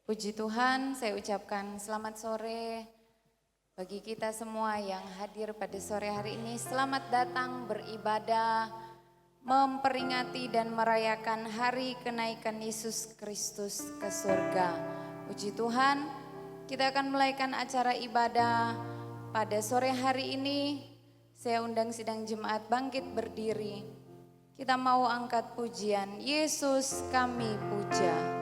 Puji Tuhan, saya ucapkan selamat sore bagi kita semua yang hadir pada sore hari ini. Selamat datang beribadah, memperingati dan merayakan hari kenaikan Yesus Kristus ke surga. Puji Tuhan, kita akan mulaikan acara ibadah pada sore hari ini. Saya undang sidang jemaat bangkit berdiri. Kita mau angkat pujian, Yesus kami puja.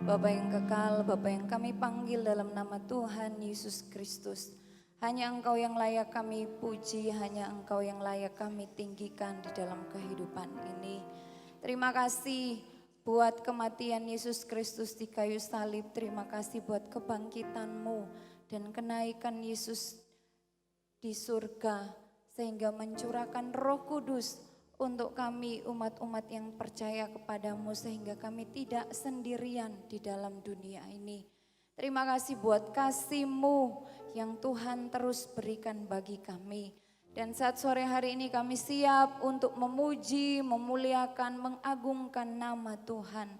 Bapa yang kekal, Bapa yang kami panggil dalam nama Tuhan Yesus Kristus. Hanya Engkau yang layak kami puji, hanya Engkau yang layak kami tinggikan di dalam kehidupan ini. Terima kasih buat kematian Yesus Kristus di kayu salib. Terima kasih buat kebangkitan-Mu dan kenaikan Yesus di surga, sehingga mencurahkan Roh Kudus untuk kami umat-umat yang percaya kepadamu, sehingga kami tidak sendirian di dalam dunia ini. Terima kasih buat kasih-Mu yang Tuhan terus berikan bagi kami. Dan saat sore hari ini kami siap untuk memuji, memuliakan, mengagungkan nama Tuhan.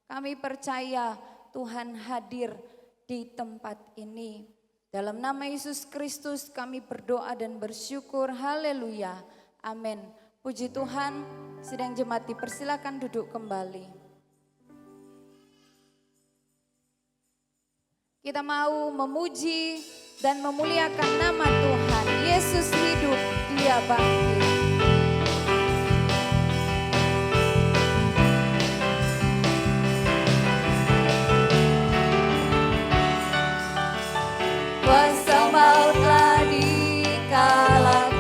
Kami percaya Tuhan hadir di tempat ini. Dalam nama Yesus Kristus kami berdoa dan bersyukur. Haleluya. Amin. Puji Tuhan, sidang jemaat dipersilakan duduk kembali. Kita mau memuji dan memuliakan nama Tuhan. Yesus hidup, Dia bangkit. Kuasa maut telah dikalahkan.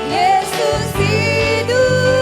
Yesus hidup.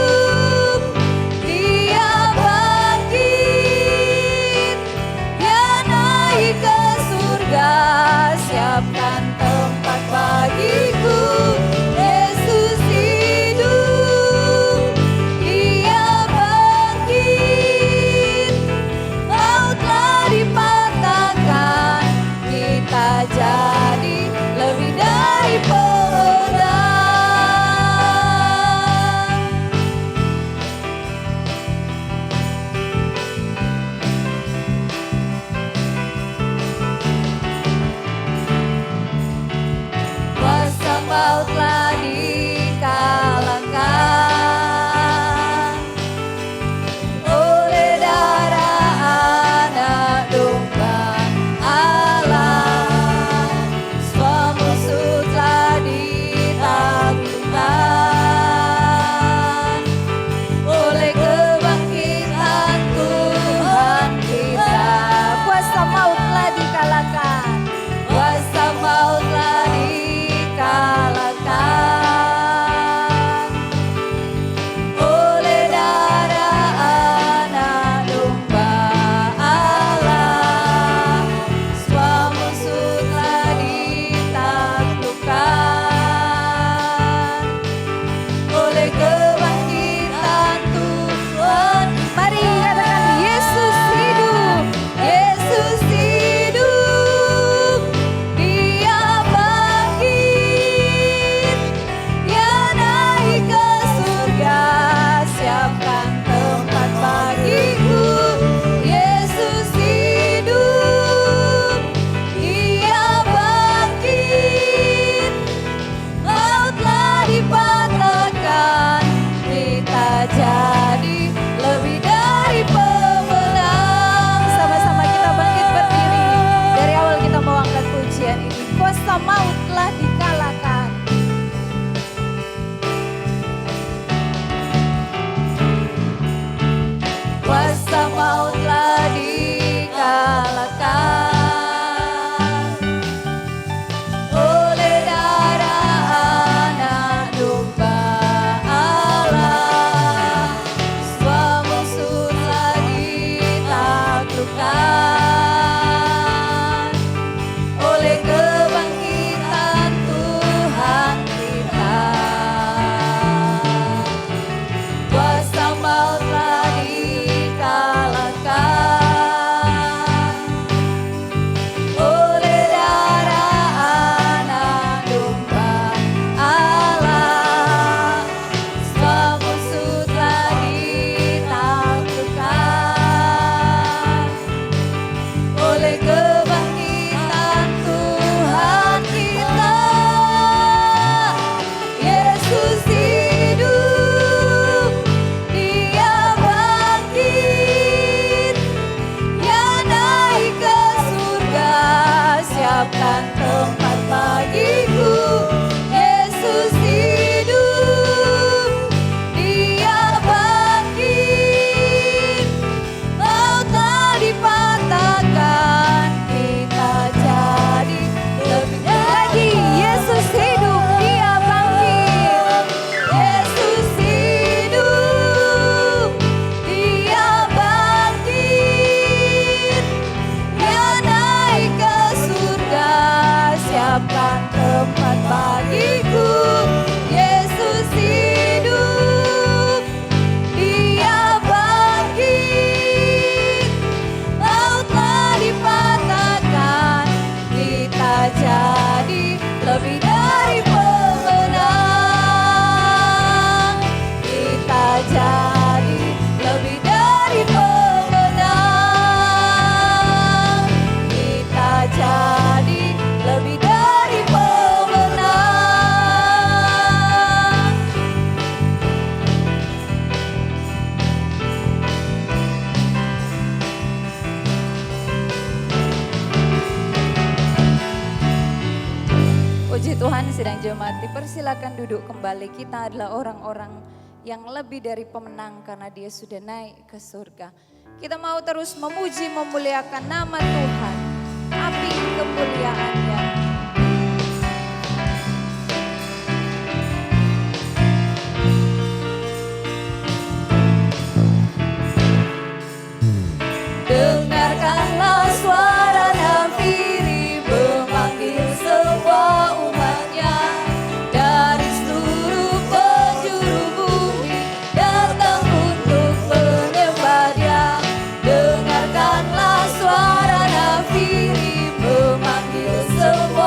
tempat bagiku. Yesus hidup, Dia bangkit, laut telah dipatahkan, kita jadi lebih dari pemenang. Kita jadi lebih dari pemenang. Kita jadi lebih dari pemenang. Puji Tuhan, sidang jemaat dipersilakan duduk kembali. Kita adalah orang-orang yang lebih dari pemenang karena Dia sudah naik ke surga. Kita mau terus memuji memuliakan nama Tuhan. Api kemuliaan-Nya. Dengarkanlah suara nafiri memanggil semua umatnya dari seluruh penjuru bumi datang untuk menyembah Dia. Dengarkanlah suara nafiri memanggil semua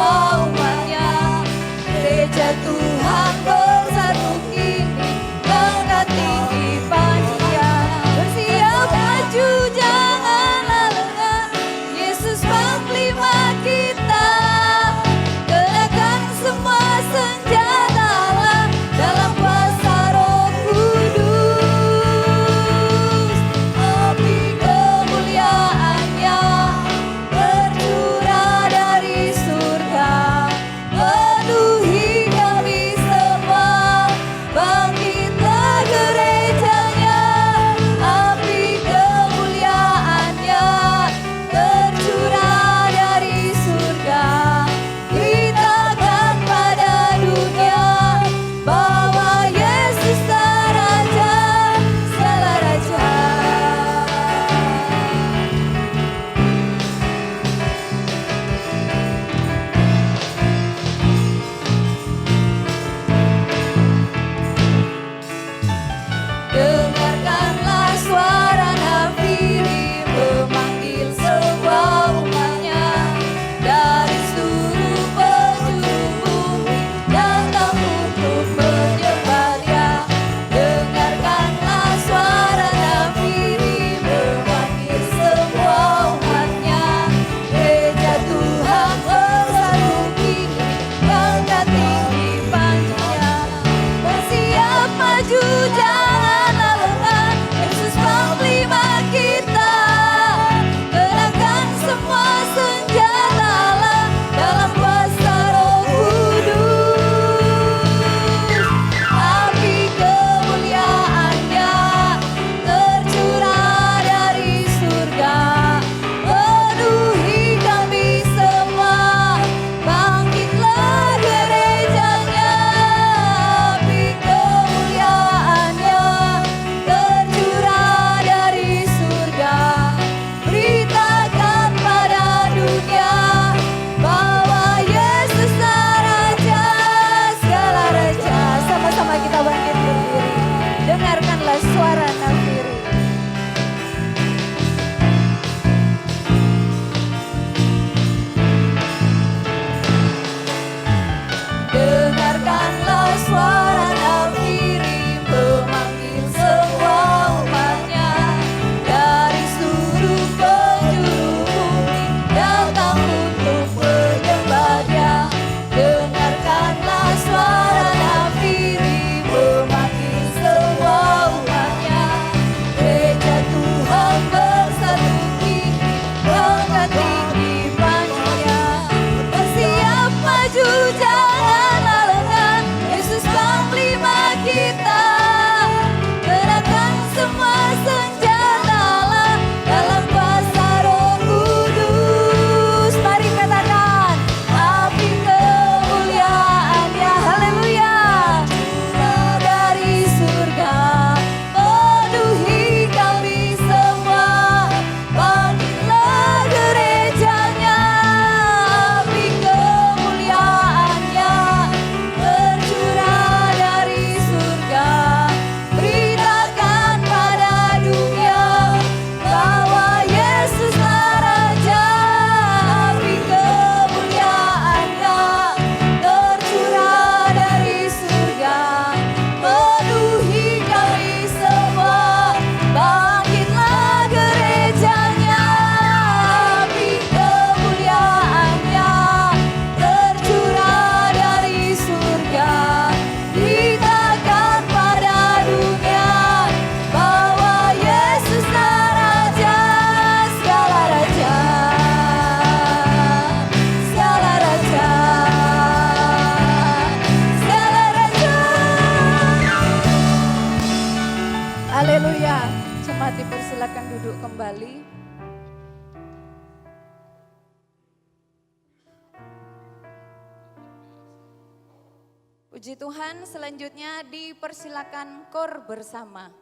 Puji Tuhan, selanjutnya dipersilakan kor bersama.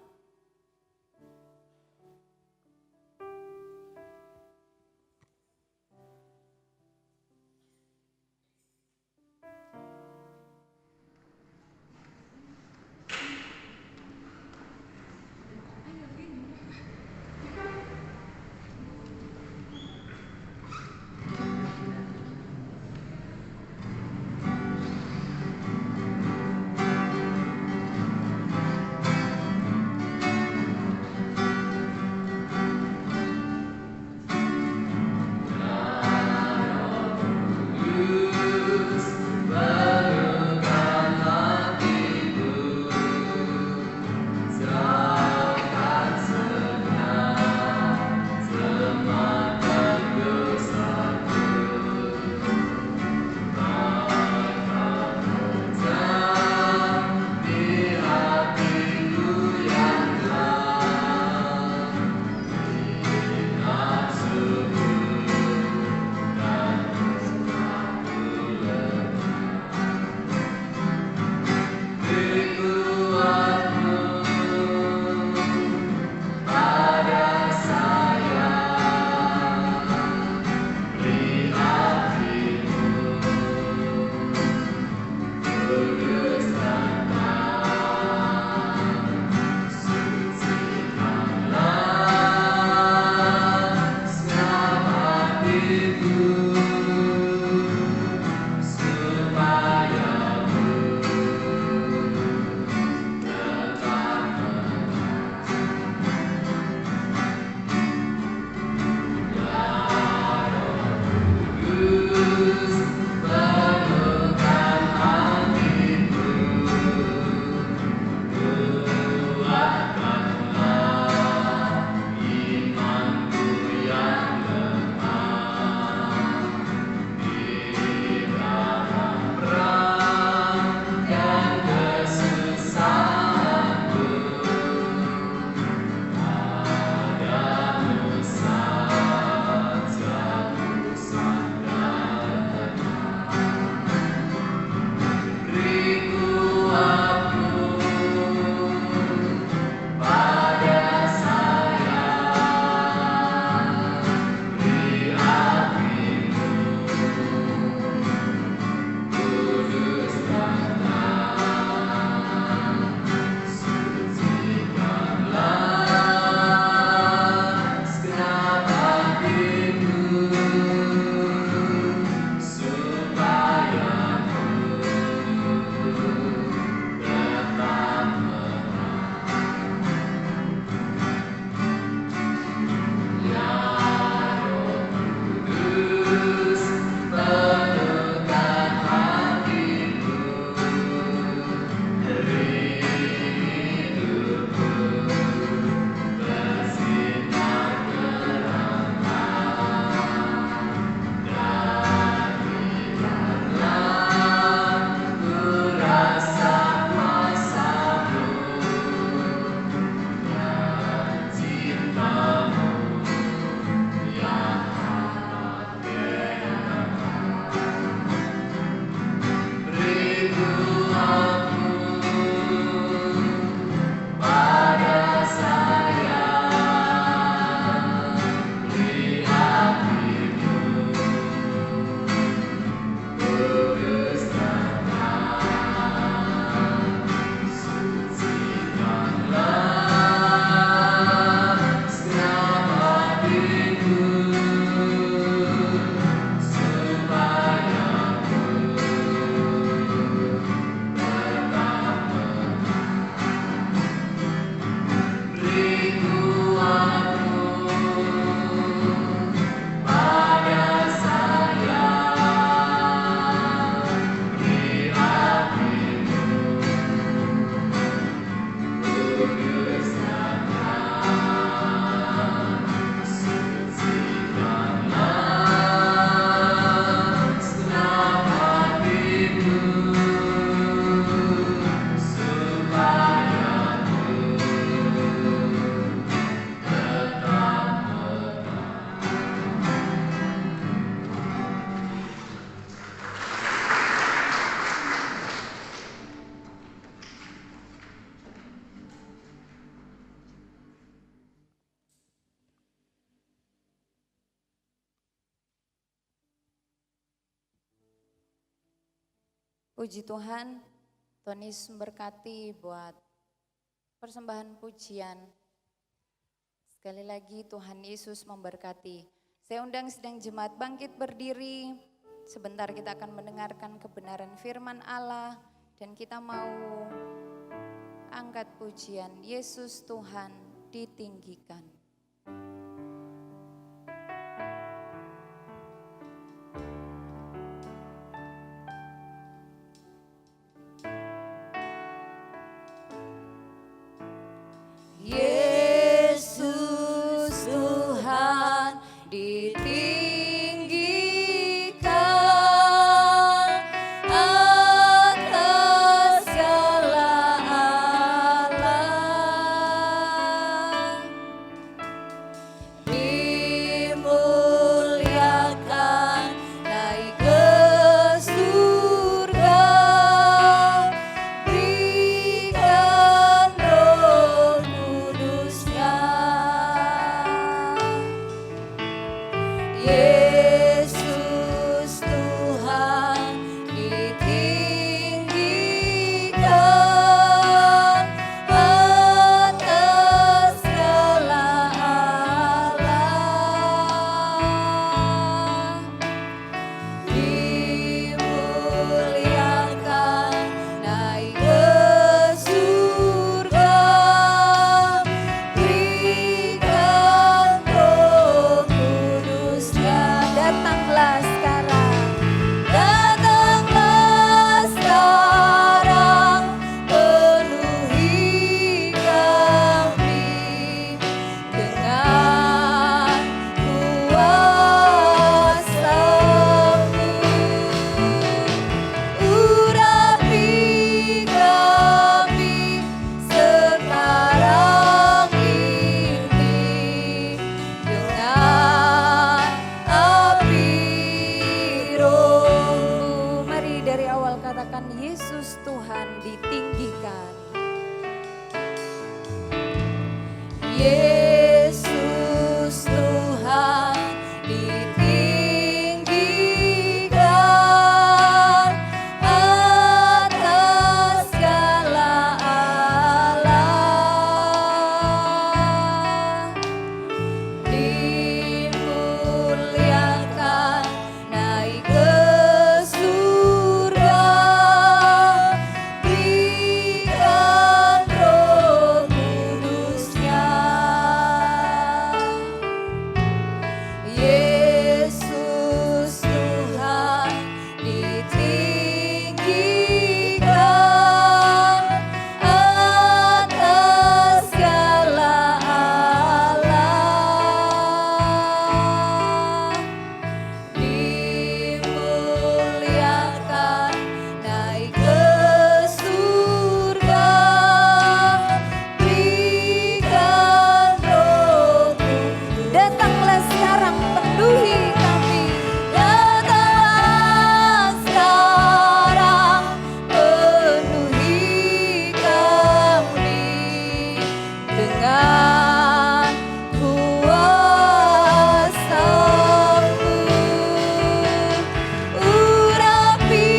Puji Tuhan, Tuhan Yesus memberkati buat persembahan pujian. Sekali lagi Tuhan Yesus memberkati. Saya undang sedang jemaat bangkit berdiri. Sebentar kita akan mendengarkan kebenaran firman Allah dan kita mau angkat pujian Yesus Tuhan ditinggikan. Yesus Tuhan ditinggikan atas segala alam, dimuliakan naik ke surga, berikan Roh Kudus-Nya. Yesus Tuhan ditinggikan atas segala alam, dimuliakan naik ke surga, berikan Roh Kudus-Nya. Datanglah sekarang, datanglah sekarang, penuhi kami dengan kuasa-Mu. Urapi kami sekarang ini dengan api Roh-Mu. Mari dari awal katakan Yesus Tuhan ditinggikan. Yesus Tuhan ditinggikan atas segala alam, dimuliakan naik ke surga, berikan Roh Kudus-Nya. Yesus Tuhan ditinggikan atas segala alam, dimuliakan naik ke surga, berikan Roh Kudus. Datanglah sekarang, penuhi kami. Datanglah sekarang, penuhi kami dengan kuasa-Mu. Urapi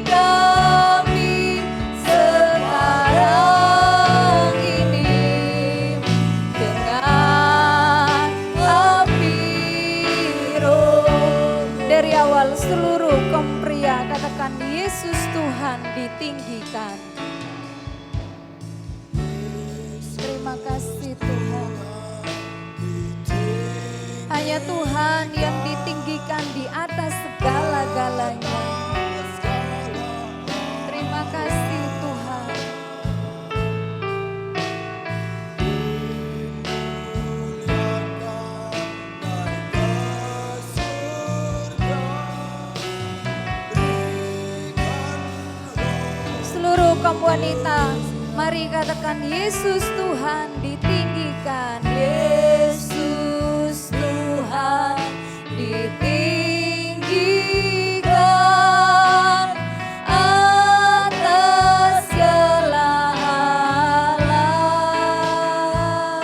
kami sekarang ini dengan api Roh. Dari awal seluruh kaum pria katakan Yesus Tuhan ditinggikan. Terima kasih Tuhan. Hanya Tuhan yang ditinggikan di atas segala-galanya. Terima kasih Tuhan. Seluruh kaum wanita, mari katakan Yesus Tuhan ditinggikan. Yesus Tuhan ditinggikan atas segala alam,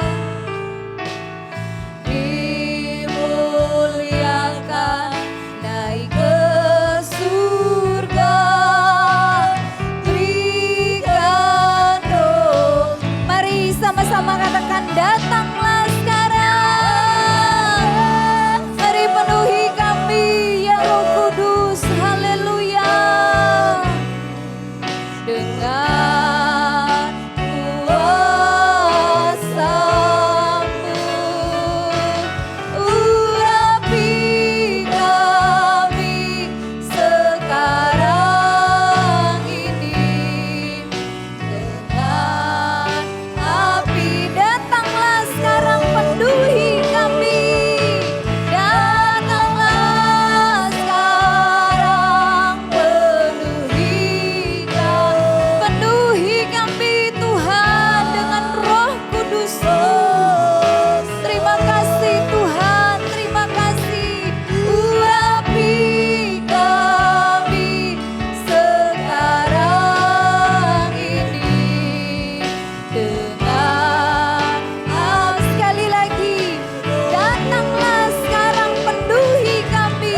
dimuliakan naik ke surga, dengan kuasa-Mu. Urapi kami sekarang ini dengan api. Datanglah sekarang penuhi kami. Datanglah sekarang penuhi kami Tuhan dengan Roh Kudus. Terima kasih Tuhan, terima kasih. Urapi kami sekarang ini dengan sekali lagi. Datanglah sekarang penuhi kami.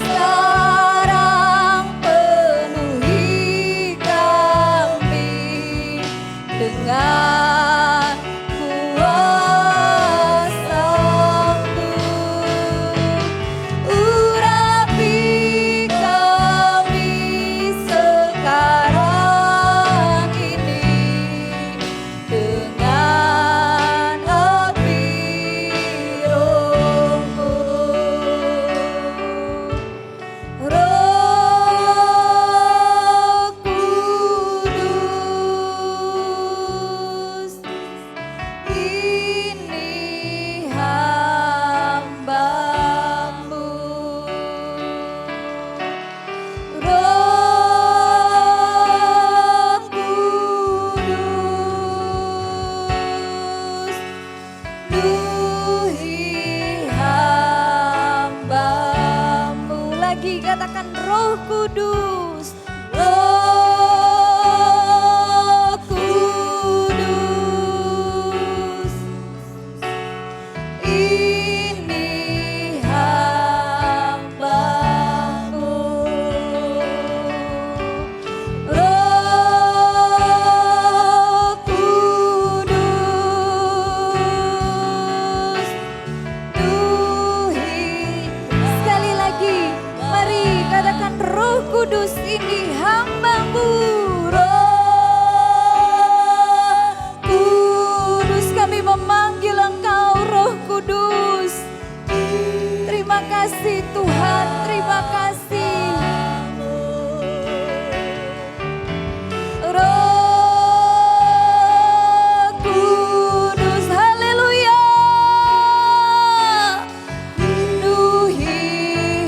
Sekarang penuhi kami dengan kuasa-Mu. Urapi kami sekarang ini dengan api Roh-Mu. Roh Kudus, ini hamba-Mu. Roh Kudus, penuhi hamba-Mu. Lagi katakan Roh Kudus. Roh Kudus, ini hamba-Mu. Roh Kudus, penuhi. Sekali lagi, mari katakan Roh Kudus ini hamba-Mu. Roh Kudus, kami memanggil Engkau Roh Kudus. Terima kasih Tuhan, terima kasih. Roh Kudus, haleluya. Penuhi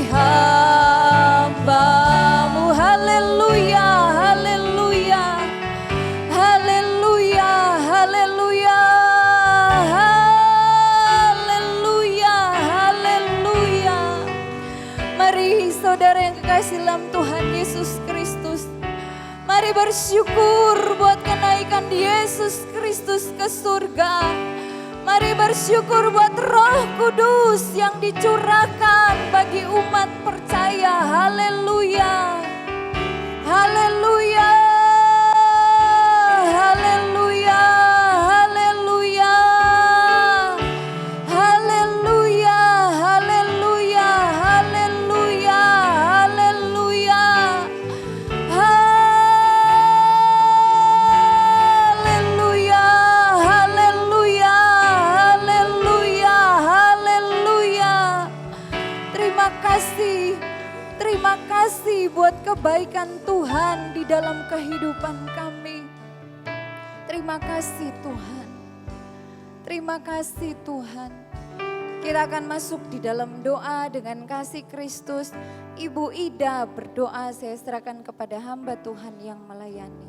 hamba-Mu, haleluya, haleluya, haleluya, haleluya, haleluya, haleluya. Mari saudara yang kekasih dalam Tuhan Yesus Kristus, mari bersyukur buat kenaikan Yesus Kristus ke surga. Mari bersyukur buat Roh Kudus yang dicurahkan bagi umat percaya. Haleluya. Haleluya. Haleluya. Haleluya. Haleluya. Haleluya. Haleluya. Haleluya. Haleluya. Haleluya. Haleluya. Haleluya. Terima kasih. Terima kasih buat kebaikan Tuhan di dalam kehidupan kami. Terima kasih Tuhan. Terima kasih Tuhan. Kita akan masuk di dalam doa dengan kasih Kristus. Ibu Ida berdoa, saya serahkan kepada hamba Tuhan yang melayani.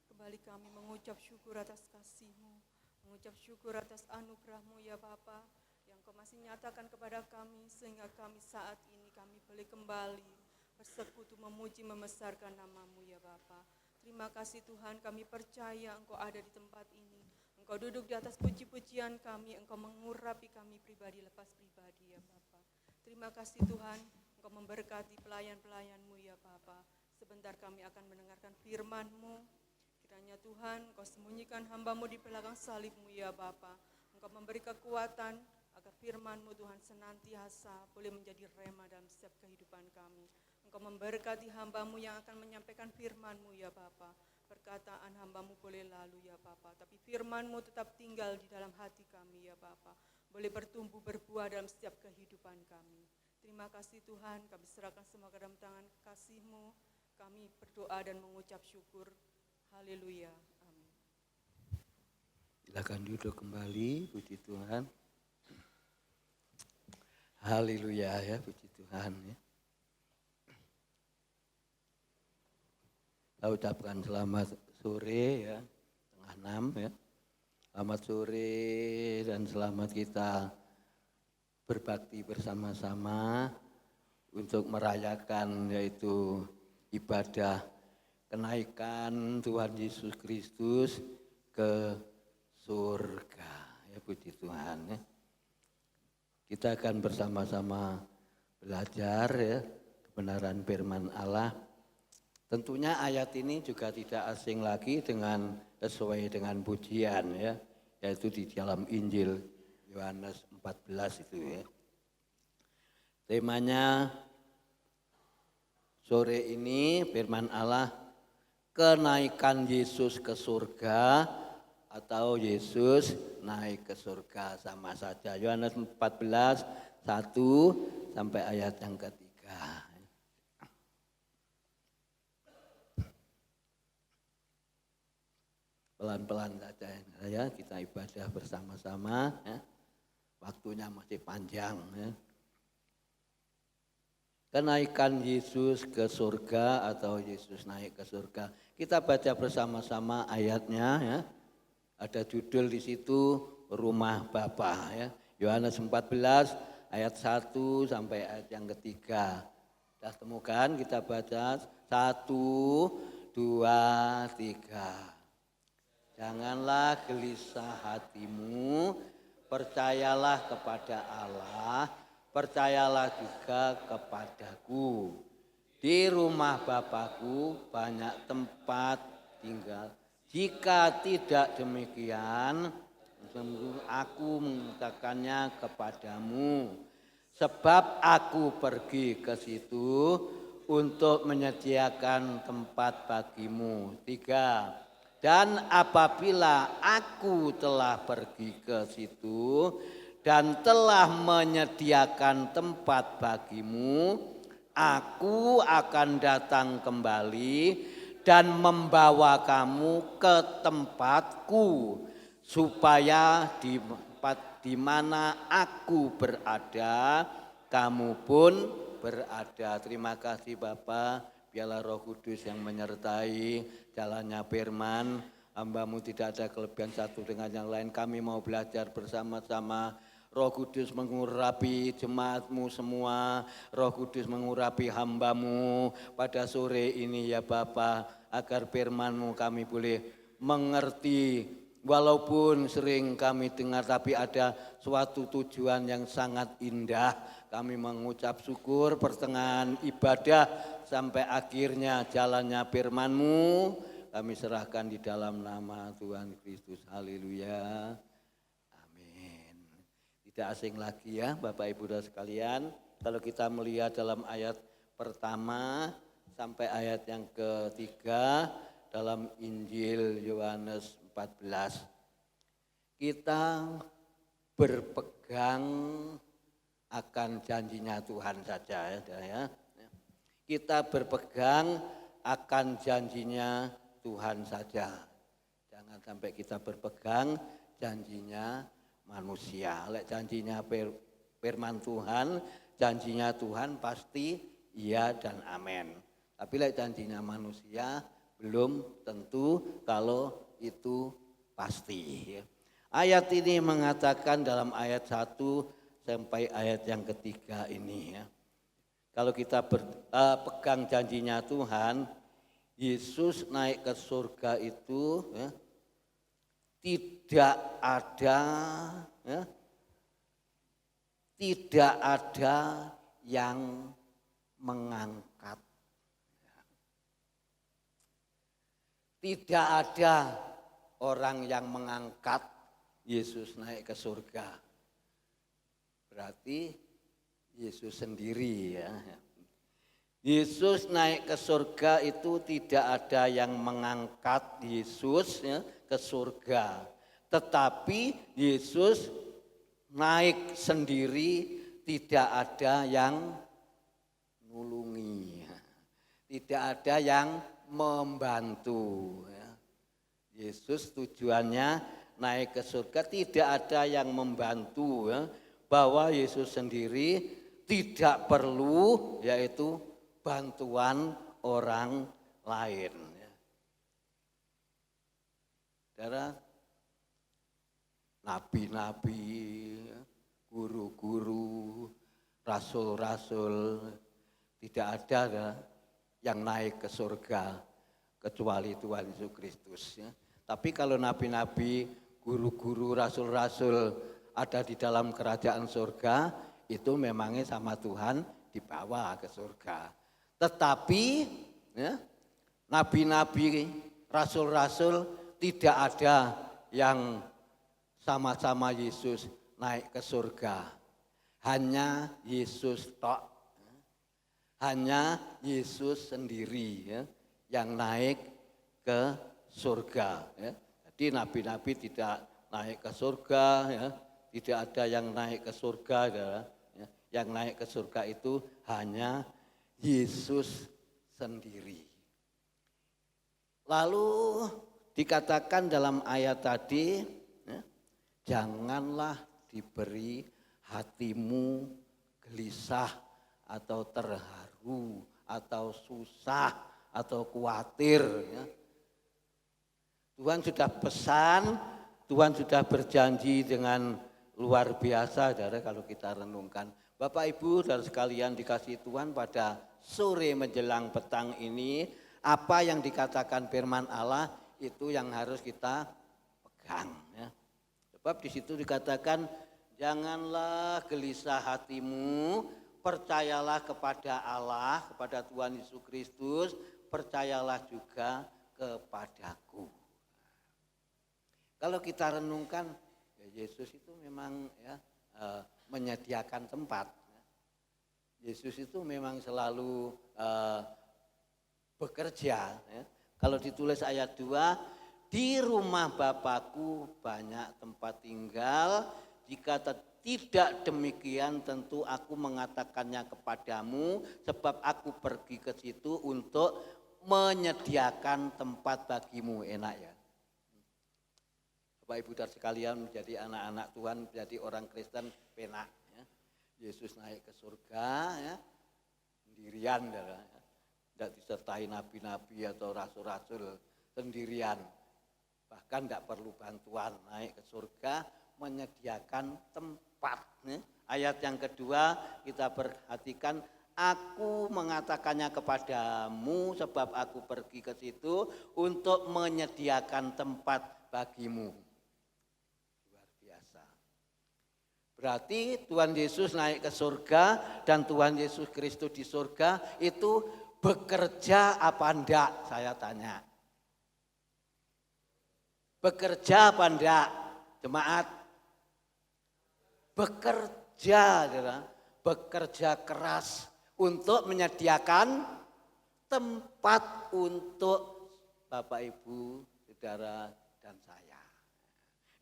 Kembali kami mengucap syukur atas kasih-Mu, mengucap syukur atas anugerah-Mu ya Bapa, yang Kau masih nyatakan kepada kami, sehingga kami saat ini kami boleh kembali bersekutu memuji membesarkan nama-Mu ya Bapa. Terima kasih Tuhan, kami percaya Engkau ada di tempat ini. Engkau duduk di atas puji-pujian kami, Engkau mengurapi kami pribadi lepas pribadi ya Bapa. Terima kasih Tuhan, Engkau memberkati pelayan-pelayan-Mu ya Bapa. Sebentar kami akan mendengarkan firman-Mu. Kiranya Tuhan, Engkau sembunyikan hamba-Mu di belakang salib-Mu ya Bapa. Engkau memberi kekuatan agar firman-Mu Tuhan senantiasa boleh menjadi rema dalam setiap kehidupan kami. Engkau memberkati hamba-Mu yang akan menyampaikan firman-Mu ya Bapa. Perkataan hamba-Mu boleh lalu ya Bapa, tapi firman-Mu tetap tinggal di dalam hati kami ya Bapa. Boleh bertumbuh berbuah dalam setiap kehidupan kami. Terima kasih Tuhan, kami serahkan semua ke dalam tangan kasih-Mu. Kami berdoa dan mengucap syukur. Haleluya. Amin. Silakan duduk kembali, puji Tuhan. Haleluya ya, puji Tuhan ya. Saya ucapkan selamat sore ya, 5:30 ya. Selamat sore dan selamat kita berbakti bersama-sama untuk merayakan yaitu ibadah kenaikan Tuhan Yesus Kristus ke surga. Ya puji Tuhan ya. Kita akan bersama-sama belajar ya kebenaran firman Allah. Tentunya ayat ini juga tidak asing lagi dengan sesuai dengan pujian ya, yaitu di dalam Injil Yohanes 14 itu ya. Temanya sore ini firman Allah kenaikan Yesus ke surga atau Yesus naik ke surga sama saja. Yohanes 14 1 sampai ayat yang ketiga. Pelan-pelan saja ya, kita ibadah bersama-sama ya. Waktunya masih panjang ya. Kenaikan Yesus ke surga atau Yesus naik ke surga. Kita baca bersama-sama ayatnya ya. Ada judul di situ Rumah Bapa ya. Yohanes 14 ayat 1 sampai ayat yang ketiga. Sudah temukan, kita baca 1, 2, 3. Janganlah gelisah hatimu, percayalah kepada Allah, percayalah juga kepadaku. Di rumah Bapakku banyak tempat tinggal. Jika tidak demikian, aku mengatakannya kepadamu. Sebab aku pergi ke situ untuk menyediakan tempat bagimu. 3. Dan apabila aku telah pergi ke situ dan telah menyediakan tempat bagimu, aku akan datang kembali dan membawa kamu ke tempatku, supaya di tempat di mana aku berada, kamu pun berada. Terima kasih Bapa. Biarlah Roh Kudus yang menyertai jalannya firman. Hamba-Mu tidak ada kelebihan satu dengan yang lain. Kami mau belajar bersama-sama. Roh Kudus mengurapi jemaat-Mu semua. Roh Kudus mengurapi hamba-Mu pada sore ini ya Bapa. Agar firman-Mu kami boleh mengerti. Walaupun sering kami dengar tapi ada suatu tujuan yang sangat indah. Kami mengucap syukur pertengahan ibadah sampai akhirnya jalannya firman-Mu. Kami serahkan di dalam nama Tuhan Kristus. Haleluya. Amin. Tidak asing lagi ya Bapak Ibu dan sekalian. Kalau kita melihat dalam ayat pertama sampai ayat yang ketiga dalam Injil Yohanes 14. Kita berpegang akan janjinya Tuhan saja ya. Kita berpegang akan janjinya Tuhan saja. Jangan sampai kita berpegang janjinya manusia. Lek janjinya firman Tuhan, janjinya Tuhan pasti iya dan amin. Tapi lek janjinya manusia belum tentu kalau itu pasti. Ayat ini mengatakan dalam ayat 1 sampai ayat yang ketiga ini ya. Kalau kita berpegang janjinya Tuhan, Yesus naik ke surga itu ya, tidak ada yang mengangkat. Tidak ada orang yang mengangkat Yesus naik ke surga. berarti Yesus sendiri ya. Yesus naik ke surga itu tidak ada yang mengangkat Yesus ya, ke surga. Tetapi Yesus naik sendiri, tidak ada yang nulungi. Tidak ada yang membantu. Yesus tujuannya naik ke surga, tidak ada yang membantu. Bahwa Yesus sendiri tidak perlu yaitu bantuan orang lain. Saudara, nabi-nabi, guru-guru, rasul-rasul, tidak ada yang naik ke surga kecuali Tuhan Yesus Kristus. Tapi kalau nabi-nabi, guru-guru, rasul-rasul ada di dalam kerajaan surga, itu memangnya sama Tuhan dibawa ke surga. Tetapi ya, nabi-nabi, rasul-rasul tidak ada yang sama-sama Yesus naik ke surga. Hanya Yesus tok. Hanya Yesus sendiri ya, yang naik ke surga. Ya. Jadi nabi-nabi tidak naik ke surga, ya. Tidak ada yang naik ke surga. Ya. Yang naik ke surga itu hanya Yesus sendiri. Lalu dikatakan dalam ayat tadi, ya, janganlah diberi hatimu gelisah atau terharu atau susah atau khawatir. Ya. Tuhan sudah pesan, Tuhan sudah berjanji dengan luar biasa, saudara, kalau kita renungkan. Bapak Ibu dan sekalian dikasihi Tuhan, pada sore menjelang petang ini, apa yang dikatakan firman Allah itu yang harus kita pegang. Ya. Sebab di situ dikatakan, janganlah gelisah hatimu, percayalah kepada Allah, kepada Tuhan Yesus Kristus, percayalah juga kepadaku. Kalau kita renungkan, ya Yesus itu memang ya, menyediakan tempat. Yesus itu memang selalu bekerja. Ya. Kalau ditulis ayat 2, di rumah Bapakku banyak tempat tinggal, jika tidak demikian tentu aku mengatakannya kepadamu, sebab aku pergi ke situ untuk menyediakan tempat bagimu. Enak ya. Bapak Ibu dan sekalian, menjadi anak-anak Tuhan, menjadi orang Kristen penak. Ya. Yesus naik ke surga, ya, sendirian, ya. Tidak disertai nabi-nabi atau rasul-rasul, sendirian. Bahkan tidak perlu bantuan, naik ke surga, menyediakan tempat. Ya. Ayat yang kedua kita perhatikan, aku mengatakannya kepadamu sebab aku pergi ke situ untuk menyediakan tempat bagimu. Berarti Tuhan Yesus naik ke surga dan Tuhan Yesus Kristus di surga itu bekerja apa enggak, saya tanya. Bekerja apa enggak, jemaat? Bekerja keras untuk menyediakan tempat untuk Bapak Ibu, saudara dan saya.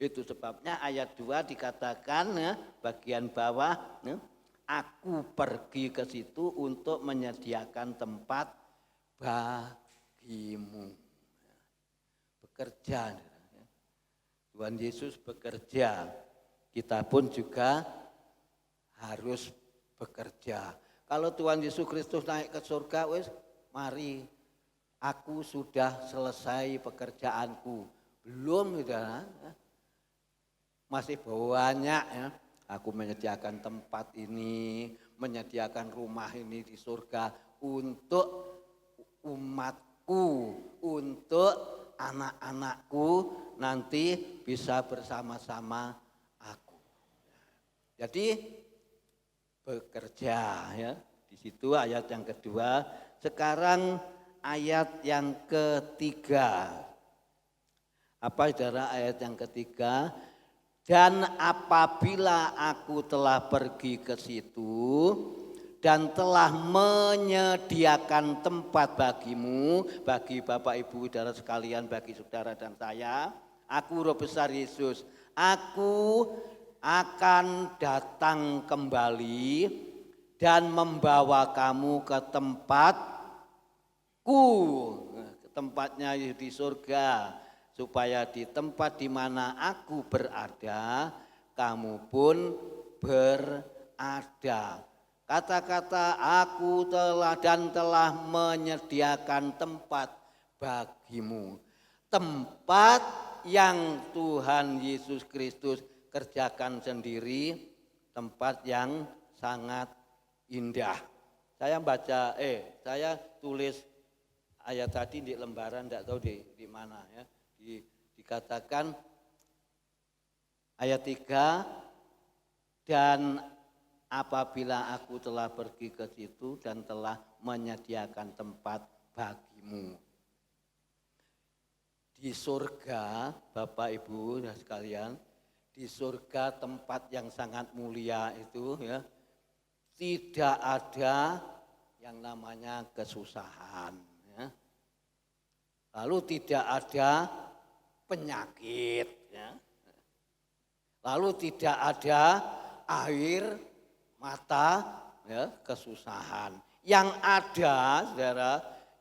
Itu sebabnya ayat 2 dikatakan ya, bagian bawah, ya, aku pergi ke situ untuk menyediakan tempat bagimu. Bekerja. Ya. Tuhan Yesus bekerja. Kita pun juga harus bekerja. Kalau Tuhan Yesus Kristus naik ke surga, wes, mari, aku sudah selesai pekerjaanku. Belum, saudara. Masih banyak ya, aku menyediakan tempat ini, menyediakan rumah ini di surga untuk umatku, untuk anak-anakku nanti bisa bersama-sama aku. Jadi bekerja ya, di situ ayat yang kedua. Sekarang ayat yang ketiga. Apa saudara ayat yang ketiga? Dan apabila aku telah pergi ke situ dan telah menyediakan tempat bagimu, bagi Bapak Ibu saudara sekalian, bagi saudara dan saya, aku Roh besar Yesus, aku akan datang kembali dan membawa kamu ke tempatku, ke tempatnya di surga, supaya di tempat di mana aku berada, kamu pun berada. Kata-kata aku telah menyediakan tempat bagimu. Tempat yang Tuhan Yesus Kristus kerjakan sendiri, tempat yang sangat indah. Saya tulis ayat tadi di lembaran, tidak tahu di mana ya. Dikatakan ayat 3, dan apabila aku telah pergi ke situ dan telah menyediakan tempat bagimu. Di surga, Bapak Ibu dan sekalian, di surga tempat yang sangat mulia itu ya, tidak ada yang namanya kesusahan ya. Lalu tidak ada penyakit ya. Lalu tidak ada air mata ya, kesusahan. Yang ada saudara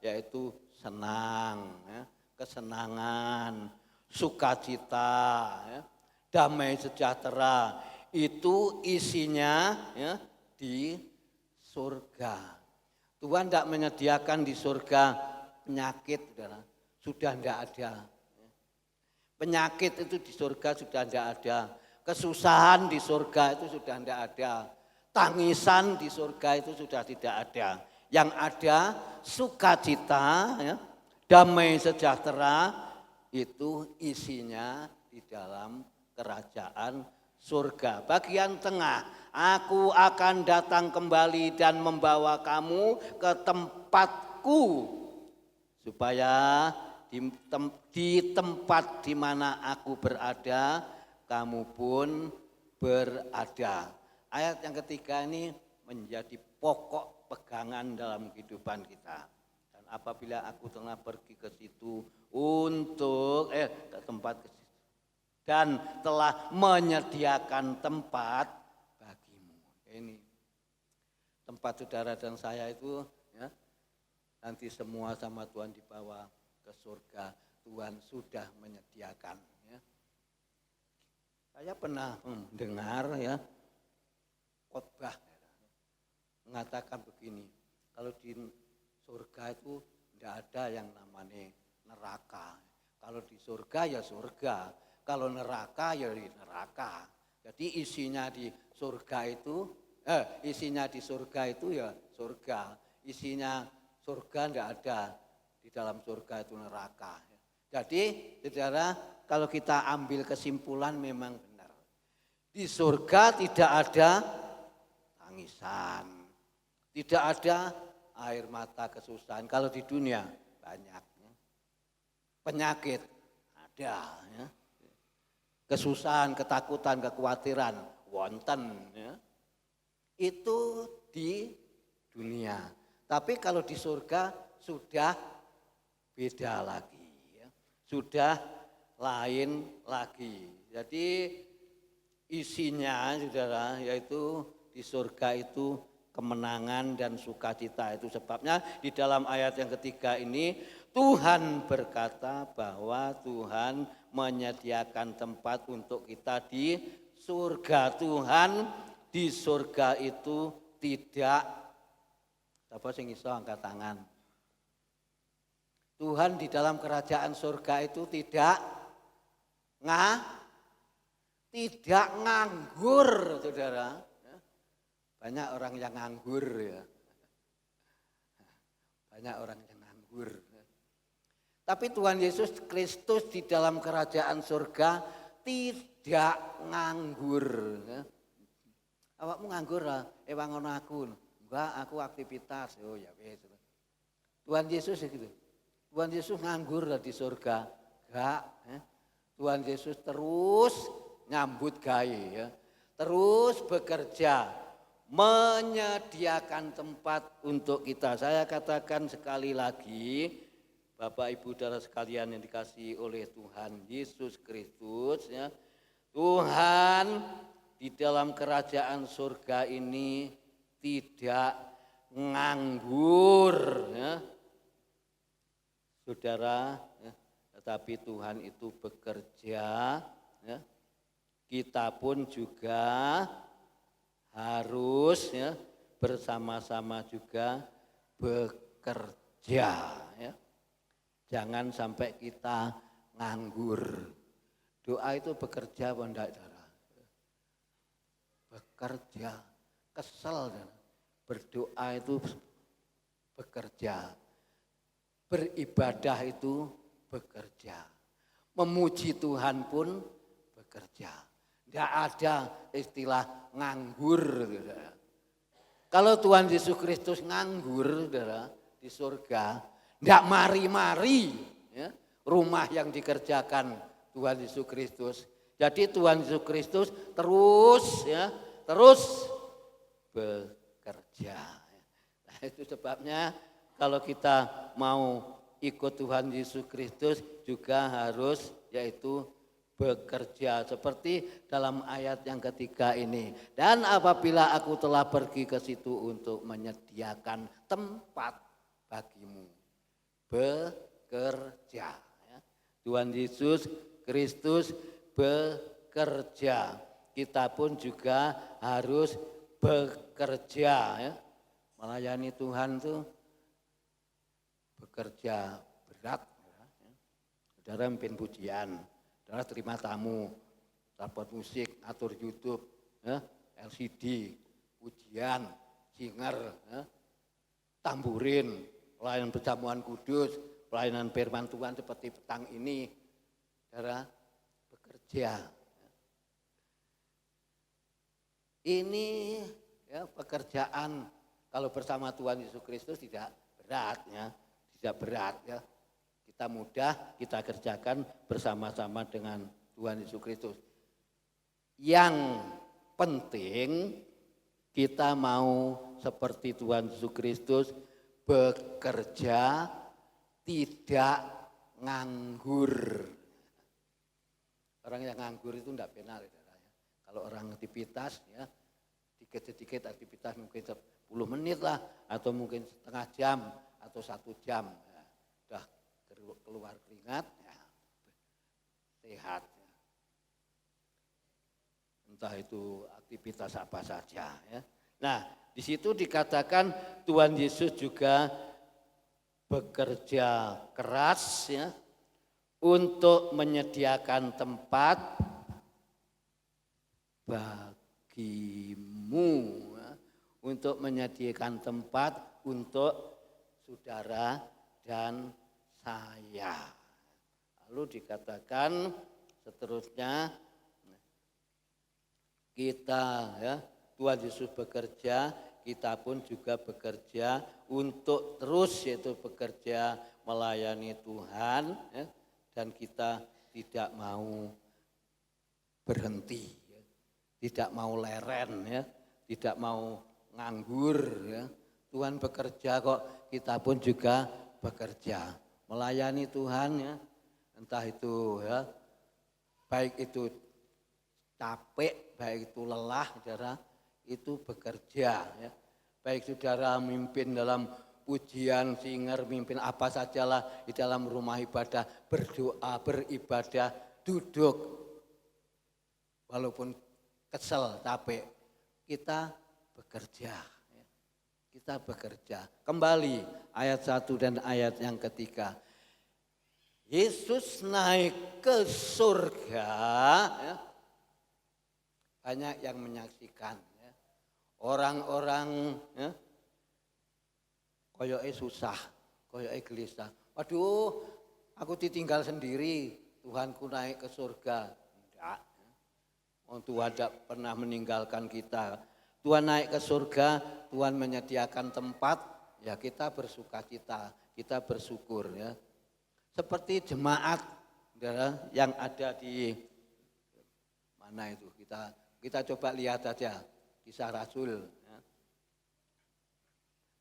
yaitu senang ya, kesenangan, sukacita ya, damai sejahtera, itu isinya ya, di surga. Tuhan tidak menyediakan di surga penyakit, saudara. Sudah tidak ada. Penyakit itu di surga sudah tidak ada. Kesusahan di surga itu sudah tidak ada. Tangisan di surga itu sudah tidak ada. Yang ada sukacita, ya, damai sejahtera, itu isinya di dalam kerajaan surga. Bagian tengah, aku akan datang kembali dan membawa kamu ke tempatku, supaya di tempat di mana aku berada, kamu pun berada. Ayat yang ketiga ini menjadi pokok pegangan dalam kehidupan kita. Dan apabila aku telah pergi ke situ untuk ke tempat ke situ, dan telah menyediakan tempat bagimu. Ini tempat saudara dan saya itu ya, nanti semua sama Tuhan dibawa ke surga. Tuhan sudah menyediakan ya. Saya pernah mendengar ya khotbah mengatakan begini, kalau di surga itu tidak ada yang namanya neraka. Kalau di surga ya surga, kalau neraka ya di neraka. Jadi isinya di surga itu ya surga. Isinya surga tidak ada. Di dalam surga itu neraka. Jadi saudara, kalau kita ambil kesimpulan memang benar. Di surga tidak ada tangisan. Tidak ada air mata kesusahan. Kalau di dunia banyak. Penyakit ada ya. Kesusahan, ketakutan, kekhawatiran, wonten ya. Itu di dunia. Tapi kalau di surga sudah beda lagi ya. Sudah lain lagi. Jadi isinya saudara yaitu di surga itu kemenangan dan sukacita. Itu sebabnya di dalam ayat yang ketiga ini Tuhan berkata bahwa Tuhan menyediakan tempat untuk kita di surga. Tuhan di surga itu tidak, siapa sing iso angkat tangan? Tuhan di dalam kerajaan surga itu tidak nganggur, saudara. Banyak orang yang nganggur ya. Banyak orang yang nganggur. Tapi Tuhan Yesus Kristus di dalam kerajaan surga tidak nganggur. Awakmu nganggur lah, ewangono aku. Enggak, aku aktivitas. Oh ya wes. Tuhan Yesus ya gitu. Tuhan Yesus nganggur lah di surga. Enggak. Tuhan Yesus terus nyambut gawe ya. Terus bekerja menyediakan tempat untuk kita. Saya katakan sekali lagi, Bapak Ibu Saudara sekalian yang dikasihi oleh Tuhan Yesus Kristus ya. Tuhan di dalam kerajaan surga ini tidak nganggur ya. Saudara ya, tetapi Tuhan itu bekerja ya. Kita pun juga harus ya, bersama-sama juga bekerja ya. Jangan sampai kita nganggur. Doa itu bekerja apa enggak, saudara? Bekerja, kesel. Berdoa itu bekerja. Beribadah itu bekerja. Memuji Tuhan pun bekerja. Tidak ada istilah nganggur. Saudara. Kalau Tuhan Yesus Kristus nganggur saudara, di surga, tidak mari-mari ya, rumah yang dikerjakan Tuhan Yesus Kristus. Jadi Tuhan Yesus Kristus terus bekerja. Nah, itu sebabnya kalau kita mau ikut Tuhan Yesus Kristus juga harus yaitu bekerja seperti dalam ayat yang ketiga ini. Dan apabila aku telah pergi ke situ untuk menyediakan tempat bagimu, bekerja. Tuhan Yesus Kristus bekerja. Kita pun juga harus bekerja. Ya. Melayani Tuhan itu bekerja berat. Ya. Saudara mimpin pujian. Saudara terima tamu, dapat musik, atur YouTube, ya, LCD, pujian, singer, ya, tamburin, pelayanan perjamuan kudus, pelayanan firman Tuhan seperti petang ini, saudara bekerja. Ini ya, pekerjaan kalau bersama Tuhan Yesus Kristus tidak berat, ya, tidak berat, ya. Kita mudah, kita kerjakan bersama-sama dengan Tuhan Yesus Kristus. Yang penting kita mau seperti Tuhan Yesus Kristus bekerja tidak nganggur. Orang yang nganggur itu tidak benar. Ya. Kalau orang aktivitas ya dikit-dikit aktivitas mungkin 10 menit lah atau mungkin setengah jam atau 1 jam. Ya. Udah keluar keringat, ya, sehat. Ya. Entah itu aktivitas apa saja. Ya. Nah, di situ dikatakan Tuhan Yesus juga bekerja keras ya, untuk menyediakan tempat bagimu, ya, untuk menyediakan tempat untuk saudara dan saya. Lalu dikatakan seterusnya kita ya Tuhan Yesus bekerja, kita pun juga bekerja untuk terus yaitu bekerja melayani Tuhan ya, dan kita tidak mau berhenti, ya, tidak mau leren ya, tidak mau nganggur ya. Tuhan bekerja kok, kita pun juga bekerja. Melayani Tuhan ya, entah itu ya, baik itu capek, baik itu lelah, saudara, itu bekerja ya. Baik saudara mimpin dalam pujian, singer, mimpin apa sajalah di dalam rumah ibadah, berdoa, beribadah, duduk, walaupun kesel, capek, kita bekerja. Kita bekerja. Kembali ayat 1 dan ayat yang ketiga. Yesus naik ke surga. Ya. Banyak yang menyaksikan. Ya. Orang-orang ya, koyoke susah, koyoke gelisah. Waduh, aku ditinggal sendiri. Tuhanku naik ke surga. Tidak. Oh, Tuhan tidak pernah meninggalkan kita. Tuhan naik ke surga, Tuhan menyediakan tempat, ya kita bersukacita, kita bersyukur ya. Seperti jemaat yang ada di Mana itu? Kita coba lihat aja Kisah Rasul. Ya.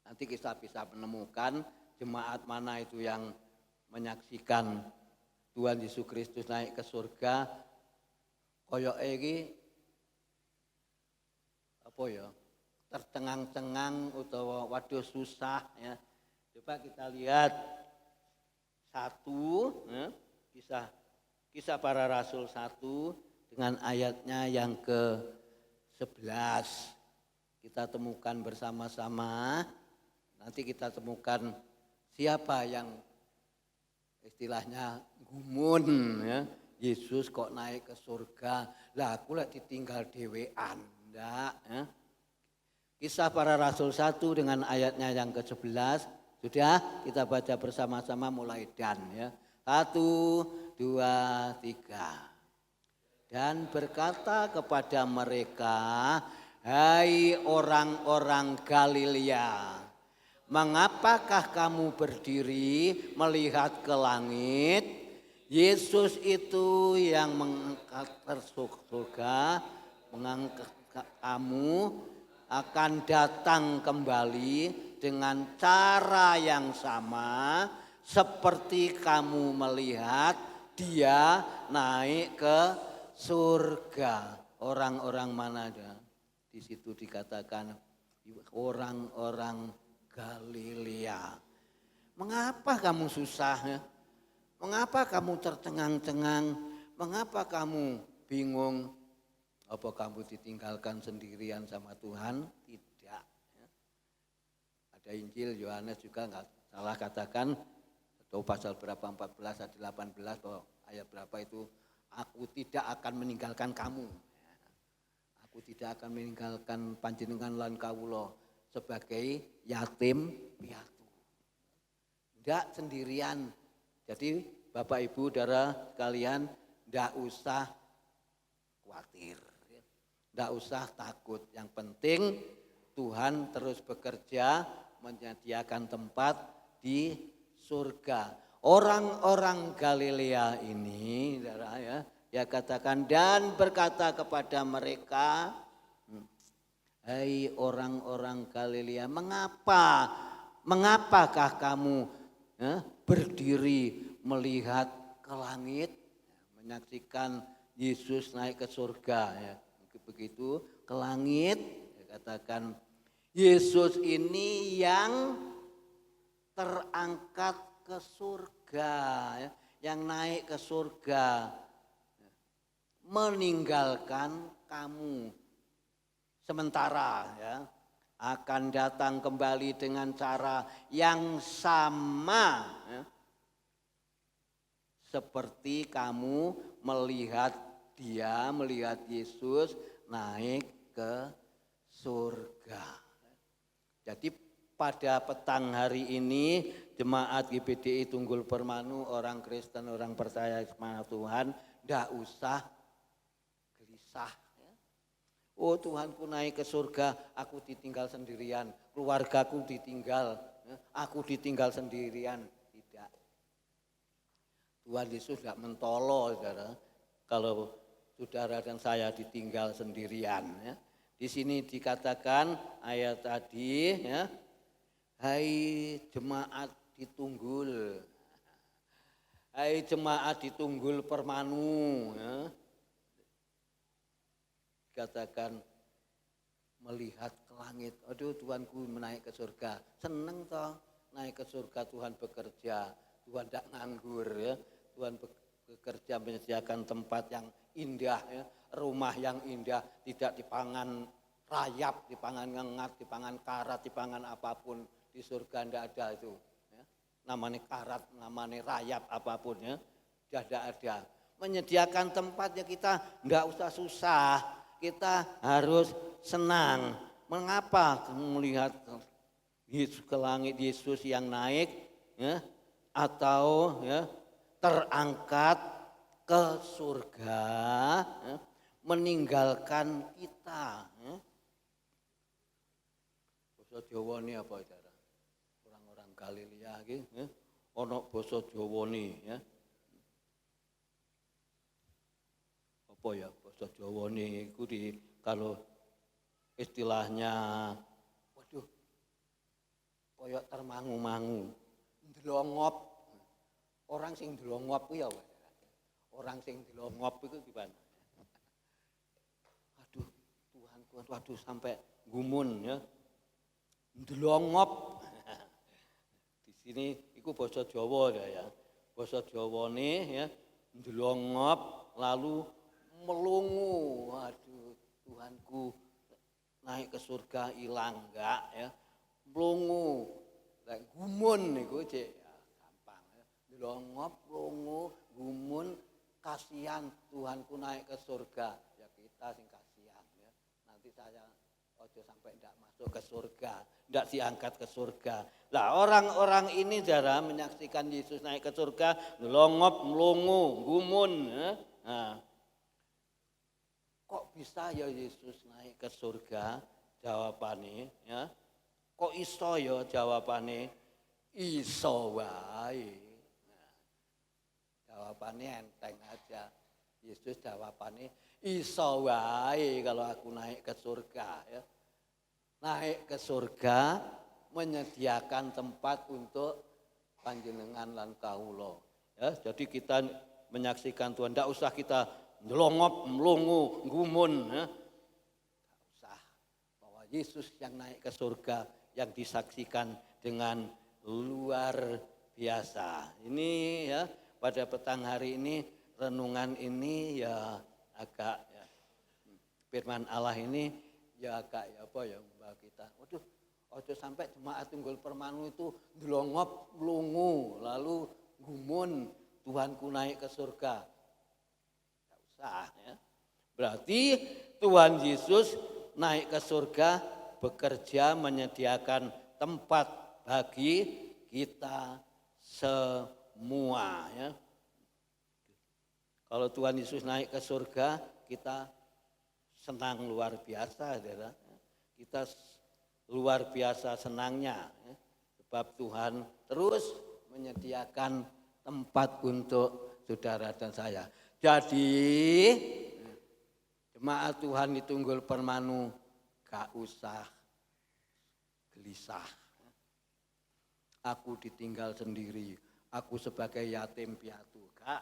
Nanti kita bisa menemukan jemaat mana itu yang menyaksikan Tuhan Yesus Kristus naik ke surga. Koyoke iki apa ya? Tercengang-cengang utawa waduh susah ya. Coba kita lihat satu ya, kisah para rasul 1 dengan ayatnya yang ke-11. Kita temukan bersama-sama. Nanti kita temukan siapa yang istilahnya gumun ya. Yesus kok naik ke surga. Lah aku lek ditinggal dhewean. Ndak ya. Kisah para rasul 1 dengan ayatnya yang ke-11. Sudah kita baca bersama-sama mulai dan ya. 1, 2, 3. Dan berkata kepada mereka, hai orang-orang Galilea, mengapakah kamu berdiri melihat ke langit? Yesus itu yang mengangkat ke surga, mengangkat kamu akan datang kembali dengan cara yang sama seperti kamu melihat dia naik ke surga. Orang-orang mana ada? Di situ dikatakan orang-orang Galilea. Mengapa kamu susah ya? Mengapa kamu tercengang-cengang? Mengapa kamu bingung? Apa kamu ditinggalkan sendirian sama Tuhan? Tidak. Ya. Ada Injil Yohanes juga nggak salah katakan, atau pasal berapa 14 atau 18 bahwa ayat berapa itu, aku tidak akan meninggalkan kamu. Ya. Aku tidak akan meninggalkan panjenengan lan kawula sebagai yatim piatu. Tidak sendirian. Jadi Bapak Ibu saudara sekalian, tidak usah khawatir. Tidak usah takut, yang penting Tuhan terus bekerja menyediakan tempat di surga. Orang-orang Galilea ini, ya katakan dan berkata kepada mereka, hai orang-orang Galilea, mengapakah kamu berdiri melihat ke langit, menyaksikan Yesus naik ke surga ya. Begitu ke langit, katakan Yesus ini yang terangkat ke surga, yang naik ke surga, meninggalkan kamu sementara ya, akan datang kembali dengan cara yang sama ya, seperti kamu melihat Yesus naik ke surga. Jadi pada petang hari ini jemaat GBDI Tunggul Permanu, orang Kristen, orang percaya kepada Tuhan, tidak usah gelisah. Oh Tuhanku naik ke surga, aku ditinggal sendirian, keluargaku ditinggal, aku ditinggal sendirian. Tidak. Tuhan Yesus tidak mentolo, saudara. Kalau saudara dan saya ditinggal sendirian. Ya. Di sini dikatakan ayat tadi, ya, hai jemaat di Tunggul, hai jemaat di Tunggul Permanu, ya. Dikatakan melihat ke langit, aduh Tuhanku menaik ke surga, seneng toh naik ke surga, Tuhan bekerja, Tuhan tidak nganggur, ya. Tuhan bekerja menyediakan tempat yang indah, ya. Rumah yang indah, tidak dipangan rayap, dipangan ngengat, dipangan karat, dipangan apapun. Di surga tidak ada itu. Ya. Namanya karat, namanya rayap apapun, ya. Tidak ada. Menyediakan tempat ya kita tidak usah susah, kita harus senang. Mengapa melihat Yesus ke langit, Yesus yang naik, ya, atau ya, terangkat ke surga, ya, meninggalkan kita. Ya. Basa Jawa ini apa saudara? Orang-orang Galilea iki, ya, ono basa Jawa ini, ya. apa ya basa Jawane iku kalau istilahnya waduh koyo termangu-mangu ndelongop orang sing ndelongop ku ya orang sing ndelongop iku gimana aduh Tuhanku waduh sampai gumun ya ndelongop di sini iku basa Jawa ya basa Jawane ya ndelongop lalu melungu waduh Tuhanku naik ke surga hilang enggak ya melungu lek gumun niku cek ya, gampang ya ndelongop melungu gumun kasihan Tuhanku naik ke surga ya kita sing kasihan ya nanti saya ojo sampai ndak masuk ke surga ndak diangkat ke surga lah orang-orang ini cara menyaksikan Yesus naik ke surga ndelongop melungu gumun ya. Nah, kok bisa ya Yesus naik ke surga? Jawabannya ya. Kok iso ya jawabannya? Iso wae. Nah, jawabannya enteng aja. Yesus jawabannya iso wae kalau aku naik ke surga ya. Naik ke surga menyediakan tempat untuk panjenengan lan kawula. Ya, jadi kita menyaksikan Tuhan ndak usah kita ndelongop, melungu, gumun. Ya. Nggak usah. Bahwa Yesus yang naik ke surga yang disaksikan dengan luar biasa. Ini ya pada petang hari ini renungan ini ya agak ya, firman Allah ini ya agak ya apa ya mbak kita. Waduh, ojo sampai jemaat Tunggul Permanu itu ndelongop, melungu, lalu gumun Tuhanku naik ke surga. Ya. Berarti Tuhan Yesus naik ke surga bekerja menyediakan tempat bagi kita semua ya. Kalau Tuhan Yesus naik ke surga kita senang luar biasa saudara. Kita luar biasa senangnya ya. Sebab Tuhan terus menyediakan tempat untuk saudara dan saya. Jadi jemaat Tuhan di Tunggul Permanu gak usah gelisah. Aku ditinggal sendiri, aku sebagai yatim piatu. Gak.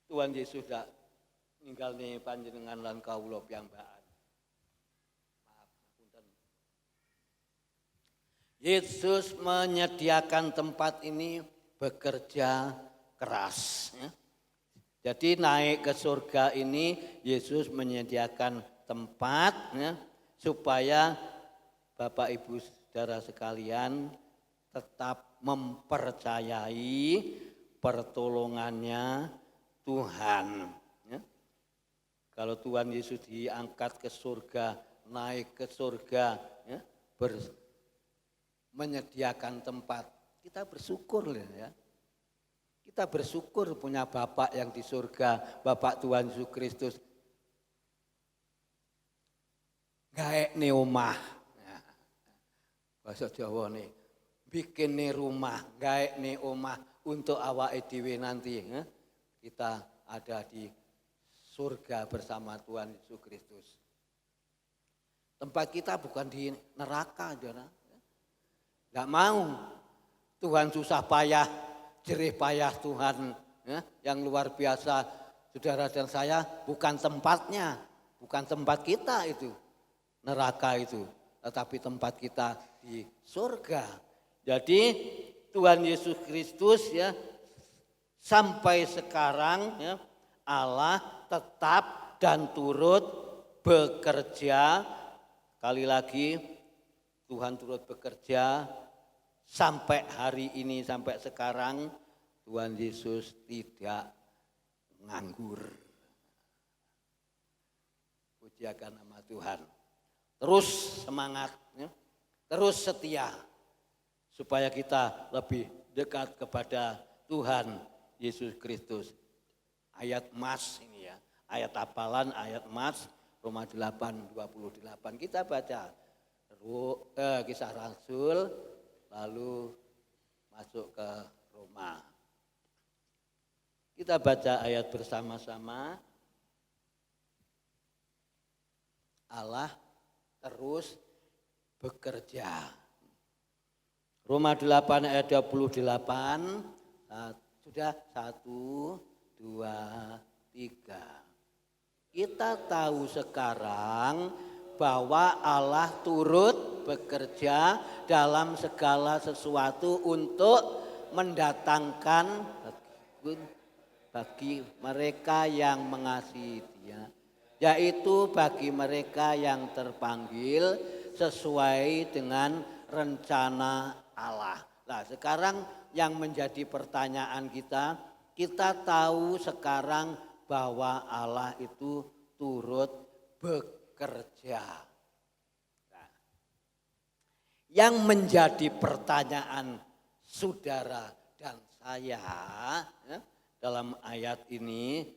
Tuhan Yesus gak ninggal nih panjenengan lan kawula piyambakan. Maaf, ngapunten. Yesus menyediakan tempat ini bekerja keras. Ya. Jadi naik ke surga ini Yesus menyediakan tempat ya, supaya Bapak Ibu Saudara sekalian tetap mempercayai pertolongannya Tuhan. Ya. Kalau Tuhan Yesus diangkat ke surga, naik ke surga, ya, menyediakan tempat, kita bersyukur ya. Kita bersyukur punya Bapak yang di surga, Bapak Tuhan Yesus Kristus. Gaekne omah. Nah, bahasa Jawa nih. Bikin rumah, gaekne omah untuk awake dhewe nanti. Ya. Kita ada di surga bersama Tuhan Yesus Kristus. Tempat kita bukan di neraka, saudara. Enggak mau Tuhan susah payah, jerih payah Tuhan ya, yang luar biasa saudara dan saya bukan tempatnya, bukan tempat kita itu neraka itu, tetapi tempat kita di surga. Jadi Tuhan Yesus Kristus ya sampai sekarang ya Allah tetap dan turut bekerja. Kali lagi Tuhan turut bekerja. Sampai hari ini, sampai sekarang Tuhan Yesus tidak nganggur. Pujiakan nama Tuhan. Terus semangat, ya. Terus setia. Supaya kita lebih dekat kepada Tuhan Yesus Kristus. Ayat emas ini ya, ayat hafalan, ayat emas, Roma 8:28. Kita baca Kisah Rasul, lalu masuk ke Roma. Kita baca ayat bersama-sama. Allah terus bekerja. Roma 8 ayat 28, sudah 1, 2, 3. Kita tahu sekarang bahwa Allah turut bekerja dalam segala sesuatu untuk mendatangkan bagi mereka yang mengasihi Dia, yaitu bagi mereka yang terpanggil sesuai dengan rencana Allah. Nah, sekarang yang menjadi pertanyaan kita tahu sekarang bahwa Allah itu turut bekerja. Nah, yang menjadi pertanyaan saudara dan saya ya, dalam ayat ini,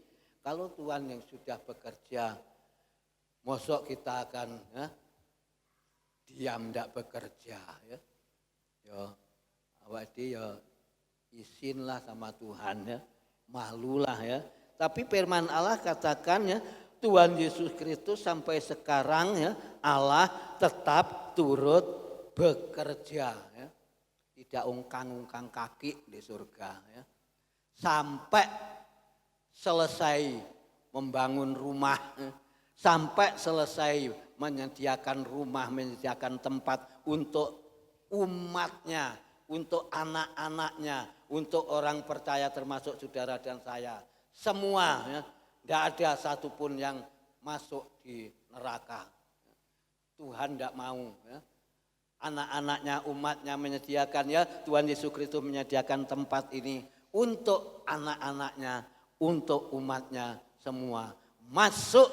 kalau Tuhan yang sudah bekerja, mosok kita akan diam tidak bekerja ya. Ya, awak ya izinlah sama Tuhan ya, malulah ya. Tapi firman Allah katakan ya, Tuhan Yesus Kristus sampai sekarang ya, Allah tetap turut bekerja ya. Tidak ungkang-ungkang kaki di surga ya. Sampai selesai membangun rumah ya. Sampai selesai menyediakan rumah, menyediakan tempat untuk umatnya, untuk anak-anaknya, untuk orang percaya termasuk saudara dan saya. Semua ya, tidak ada satupun yang masuk di neraka. Tuhan tidak mau ya. Anak-anaknya, umatnya menyediakan ya, Tuhan Yesus Kristus menyediakan tempat ini untuk anak-anaknya, untuk umatnya semua masuk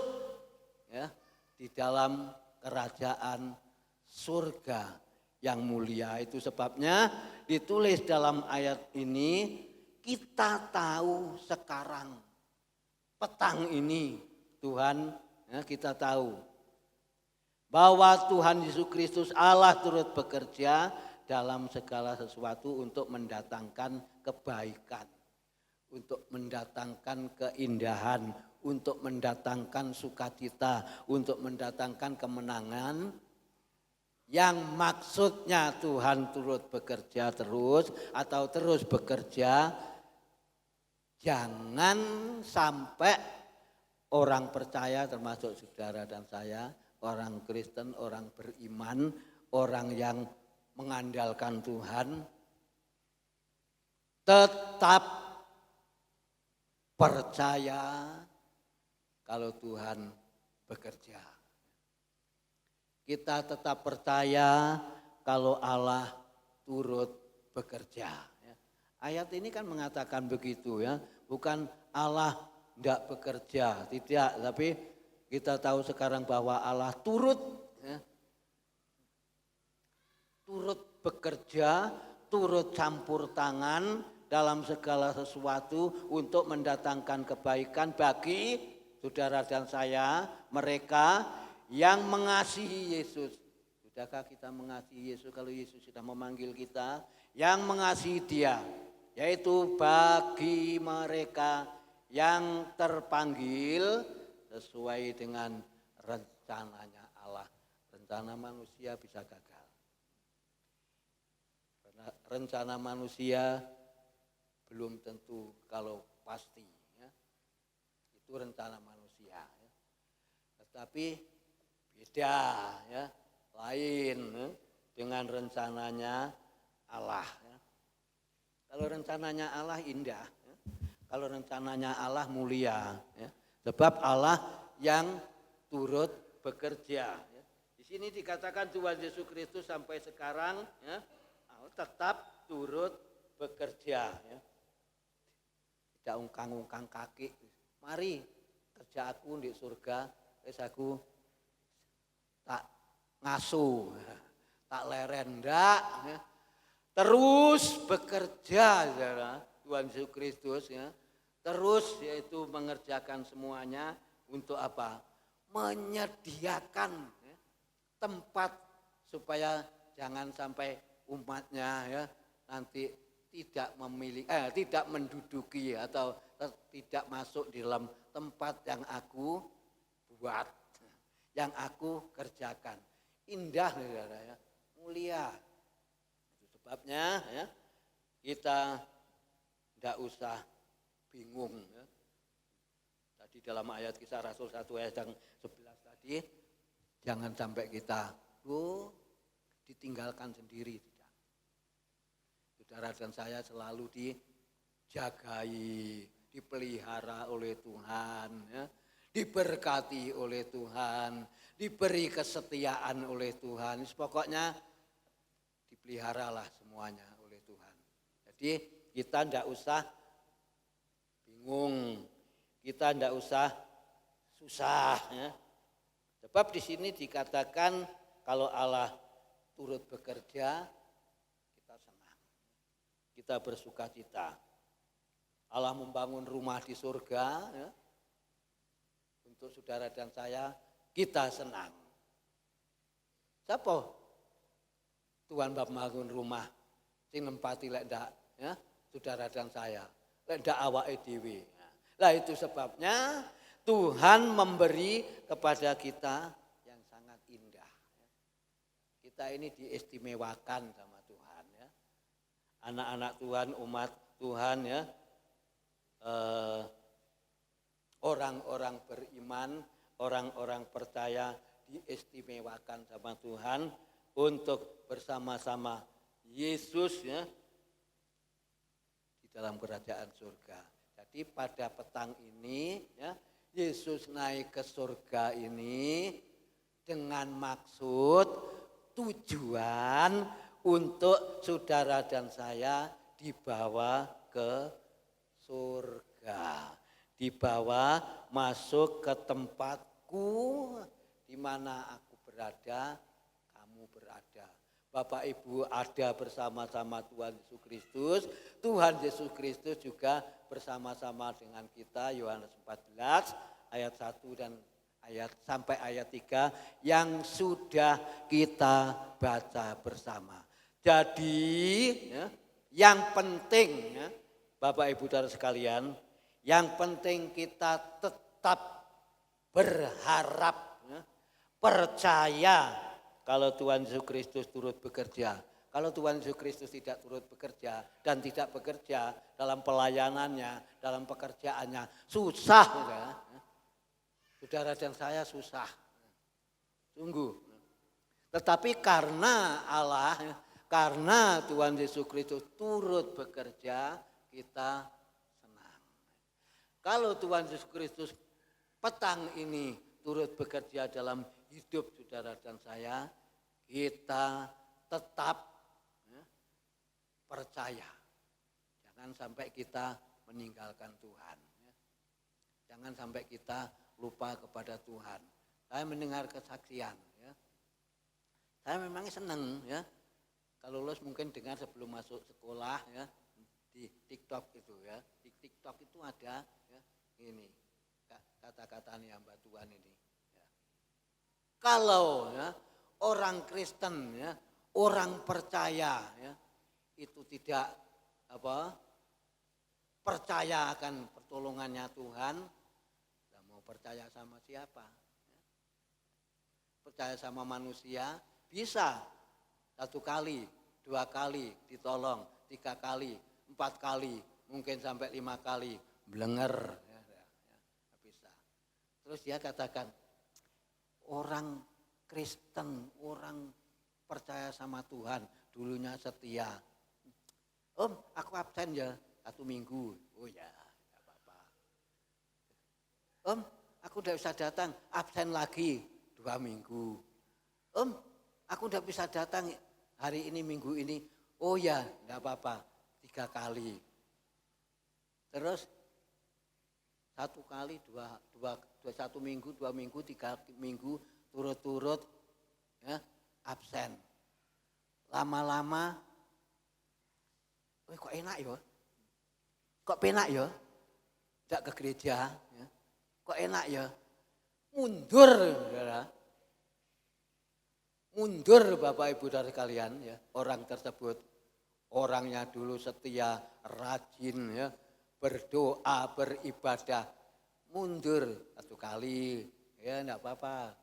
ya di dalam kerajaan surga yang mulia. Itu sebabnya ditulis dalam ayat ini, kita tahu sekarang, petang ini Tuhan ya, kita tahu bahwa Tuhan Yesus Kristus Allah turut bekerja dalam segala sesuatu untuk mendatangkan kebaikan, untuk mendatangkan keindahan, untuk mendatangkan sukacita, untuk mendatangkan kemenangan. Yang maksudnya Tuhan turut bekerja terus atau terus bekerja, jangan sampai orang percaya termasuk saudara dan saya, orang Kristen, orang beriman, orang yang mengandalkan Tuhan, tetap percaya kalau Tuhan bekerja. Kita tetap percaya kalau Allah turut bekerja. Ayat ini kan mengatakan begitu ya, bukan Allah tidak bekerja, tidak, tapi kita tahu sekarang bahwa Allah turut ya, turut bekerja, turut campur tangan dalam segala sesuatu untuk mendatangkan kebaikan bagi saudara dan saya, mereka yang mengasihi Yesus. Sudahkah kita mengasihi Yesus kalau Yesus sudah memanggil kita? Yang mengasihi Dia, yaitu bagi mereka yang terpanggil sesuai dengan rencananya Allah. Rencana manusia bisa gagal. Rencana manusia belum tentu kalau pasti. Ya. Itu rencana manusia. Ya. Tetapi beda ya, lain ya, dengan rencananya Allah. Ya. Kalau rencananya Allah indah, ya. Kalau rencananya Allah mulia, ya. Sebab Allah yang turut bekerja. Ya. Di sini dikatakan Tuhan Yesus Kristus sampai sekarang ya, tetap turut bekerja. Ya. Tidak ungkang-ungkang kaki. Mari kerja aku di surga, wis aku tak ngasuh, tak lerendak, ya. Terus bekerja, saudara, Tuhan Yesus Kristus, ya. Terus yaitu mengerjakan semuanya untuk apa? Menyediakan ya, tempat supaya jangan sampai umatnya ya nanti tidak tidak menduduki atau tidak masuk di dalam tempat yang aku buat. yang aku kerjakan. Indah saudara ya, mulia. Itu sebabnya ya, kita tidak usah bingung ya. Tadi dalam ayat Kisah Rasul 1 ayat yang 11 tadi, jangan sampai kita ditinggalkan sendiri. Tidak. Saudara dan saya selalu dijagai, dipelihara oleh Tuhan, ya, diberkati oleh Tuhan, diberi kesetiaan oleh Tuhan. Pokoknya dipeliharalah semuanya oleh Tuhan. Jadi kita tidak usah bingung, kita tidak usah susah. Ya. Sebab di sini dikatakan kalau Allah turut bekerja, kita senang, kita bersuka cita. Allah membangun rumah di surga, ya, untuk saudara dan saya, kita senang. Siapa? Tuhan bab bangun rumah, sing nempati lek ndak, ya, saudara dan saya, lek ndak awake dhewe. Lah itu sebabnya Tuhan memberi kepada kita yang sangat indah. Kita ini diistimewakan sama Tuhan, ya. Anak-anak Tuhan, umat Tuhan, ya. Orang-orang beriman, orang-orang percaya diistimewakan sama Tuhan untuk bersama-sama Yesus, ya, di dalam kerajaan surga. Jadi pada petang ini, ya, Yesus naik ke surga ini dengan maksud tujuan untuk saudara dan saya dibawa ke surga, dibawa masuk ke tempatku di mana aku berada, kamu berada. Bapak Ibu ada bersama-sama Tuhan Yesus Kristus. Tuhan Yesus Kristus juga bersama-sama dengan kita. Yohanes 14 ayat 1 dan sampai ayat 3 yang sudah kita baca bersama. Jadi, ya, yang penting, ya, Bapak Ibu saudara sekalian, yang penting kita tetap berharap, ya, percaya kalau Tuhan Yesus Kristus turut bekerja. Kalau Tuhan Yesus Kristus tidak turut bekerja dan tidak bekerja dalam pelayanannya, dalam pekerjaannya, susah. Ya. Saudara dan saya susah. Sungguh. Tetapi karena Allah, karena Tuhan Yesus Kristus turut bekerja, kita senang. Kalau Tuhan Yesus Kristus petang ini turut bekerja dalam hidup saudara dan saya, kita tetap, ya, percaya. Jangan sampai kita meninggalkan Tuhan. Ya. Jangan sampai kita lupa kepada Tuhan. Saya mendengar kesaksian. Ya. Saya memang senang, ya. Kalau lulus mungkin dengar sebelum masuk sekolah, ya, di TikTok itu, ya. Di TikTok itu ada, ya, ini kata-katanya Mbak Tuhan ini. Ya. Kalau, ya, orang Kristen, ya, orang percaya, ya, itu tidak percaya akan pertolongannya Tuhan, tidak mau percaya sama siapa? Ya. Percaya sama manusia bisa 1 kali, 2 kali ditolong, 3 kali, 4 kali, mungkin sampai 5 kali, blenger. Ya, bisa. Terus dia katakan, orang Kristen, orang percaya sama Tuhan, dulunya setia. Om, aku absen ya 1 minggu. Oh ya, gak apa-apa. Om, aku udah bisa datang, absen lagi 2 minggu. Om, aku udah bisa datang hari ini, minggu ini. Oh ya, gak apa-apa, 3 kali. Terus 1 kali, 1 minggu, 2 minggu, 3 minggu, turut-turut, ya, absen. Lama-lama, kok enak ya? Kok penak ya? Tidak ke gereja, ya. Kok enak ya? Mundur, saudara. Mundur Bapak Ibu dari kalian, ya. Orang tersebut, orangnya dulu setia, rajin, ya, berdoa, beribadah. Mundur 1 kali, ya enggak apa-apa.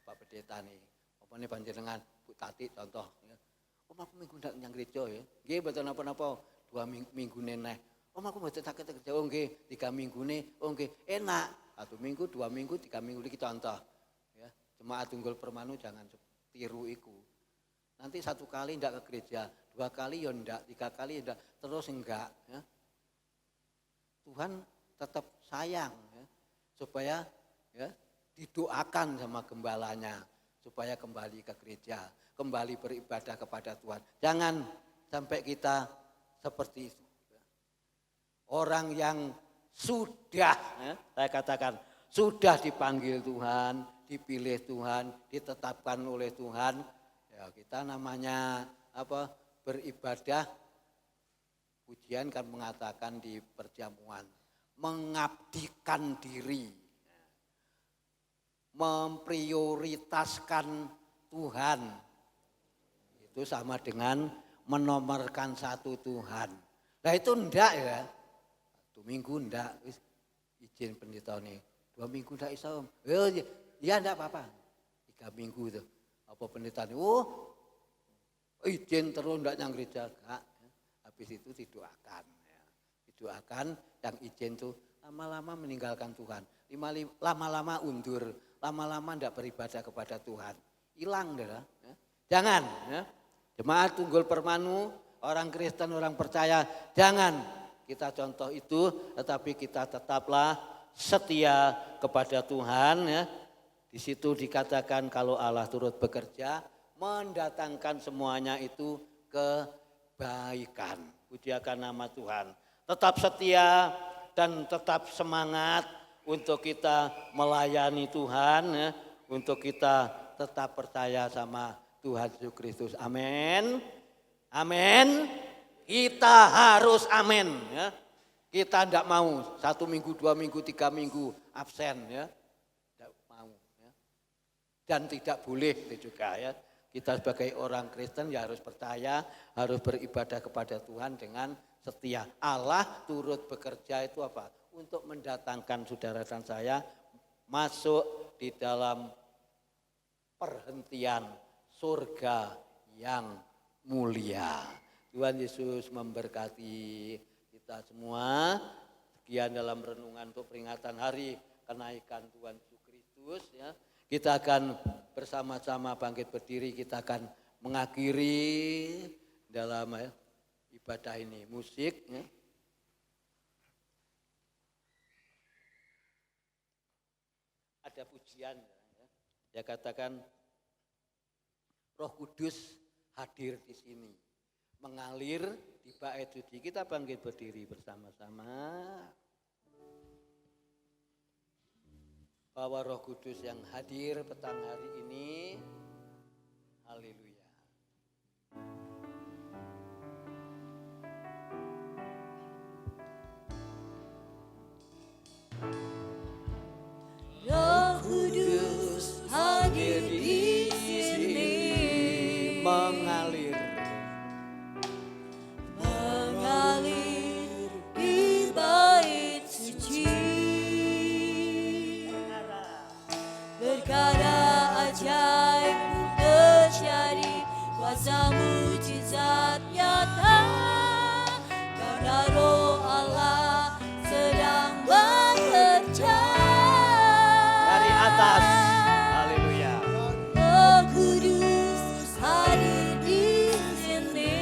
Pak Pendeta nih, apa nih panjenengan Bu Tati contoh. Ya. Om aku minggu ndak nyang gereja ya. Nggih mboten napa-napa 2 minggu neh. Om aku mboten saged kerja. Oh nggih 3 minggu nih. Oh nggih enak. 1 minggu, 2 minggu, 3 minggu iki contoh. Ya, Jemaat Tunggul Permanu jangan tiru iku. Nanti 1 kali ndak ke gereja, 2 kali ya ndak, 3 kali ya ndak, terus enggak ya. Tuhan tetap sayang ya, supaya ya didoakan sama gembalanya supaya kembali ke gereja, kembali beribadah kepada Tuhan. Jangan sampai kita seperti itu. Orang yang sudah, ya, saya katakan, sudah dipanggil Tuhan, dipilih Tuhan, ditetapkan oleh Tuhan, ya kita namanya apa? Beribadah. Pujian kan mengatakan di perjamuan, mengabdikan diri, memprioritaskan Tuhan. Itu sama dengan menomorkan satu Tuhan. Nah itu enggak ya. 1 minggu enggak, izin pendeta nih. 2 minggu enggak bisa om. Ya enggak apa-apa. 3 minggu itu. Apa pendeta nih, izin terus enggak nyang gereja. Enggak. Habis itu didoakan. Ya. Didoakan yang izin tuh lama-lama meninggalkan Tuhan. Lama-lama undur. Lama-lama enggak beribadah kepada Tuhan. Hilang dah. Ya. Jangan. Ya. Jemaat Tunggul Permanu, orang Kristen, orang percaya, jangan kita contoh itu, tetapi kita tetaplah setia kepada Tuhan. Ya. Di situ dikatakan kalau Allah turut bekerja, mendatangkan semuanya itu kebaikan. Pujiakan nama Tuhan. Tetap setia dan tetap semangat untuk kita melayani Tuhan. Ya. Untuk kita tetap percaya sama Tuhan Yesus Kristus. Amin. Amin. Kita harus amin ya. Kita tidak mau 1 minggu, 2 minggu, 3 minggu absen ya. Tidak mau ya. Dan tidak boleh itu juga ya. Kita sebagai orang Kristen ya harus percaya, harus beribadah kepada Tuhan dengan setia. Allah turut bekerja itu apa? Untuk mendatangkan saudara dan saya masuk di dalam perhentian surga yang mulia. Tuhan Yesus memberkati kita semua. Sekian dalam renungan untuk peringatan hari kenaikan Tuhan Yesus Kristus. Ya. Kita akan bersama-sama bangkit berdiri, kita akan mengakhiri dalam ibadah ini. Musik. Ya. Ada pujian. Ya. Dia katakan Roh Kudus hadir di sini. Mengalir di bait suci. Kita bangkit berdiri bersama-sama. Bahwa Roh Kudus yang hadir petang hari ini. Haleluya. Roh Kudus hadir di sini. Mengalir Di bait suci. Perkara ajaib terjadi, kuasa mujizat nyata, karena Roh Allah sedang bekerja. dari atas. Haleluya. Roh Kudus hadir di sini.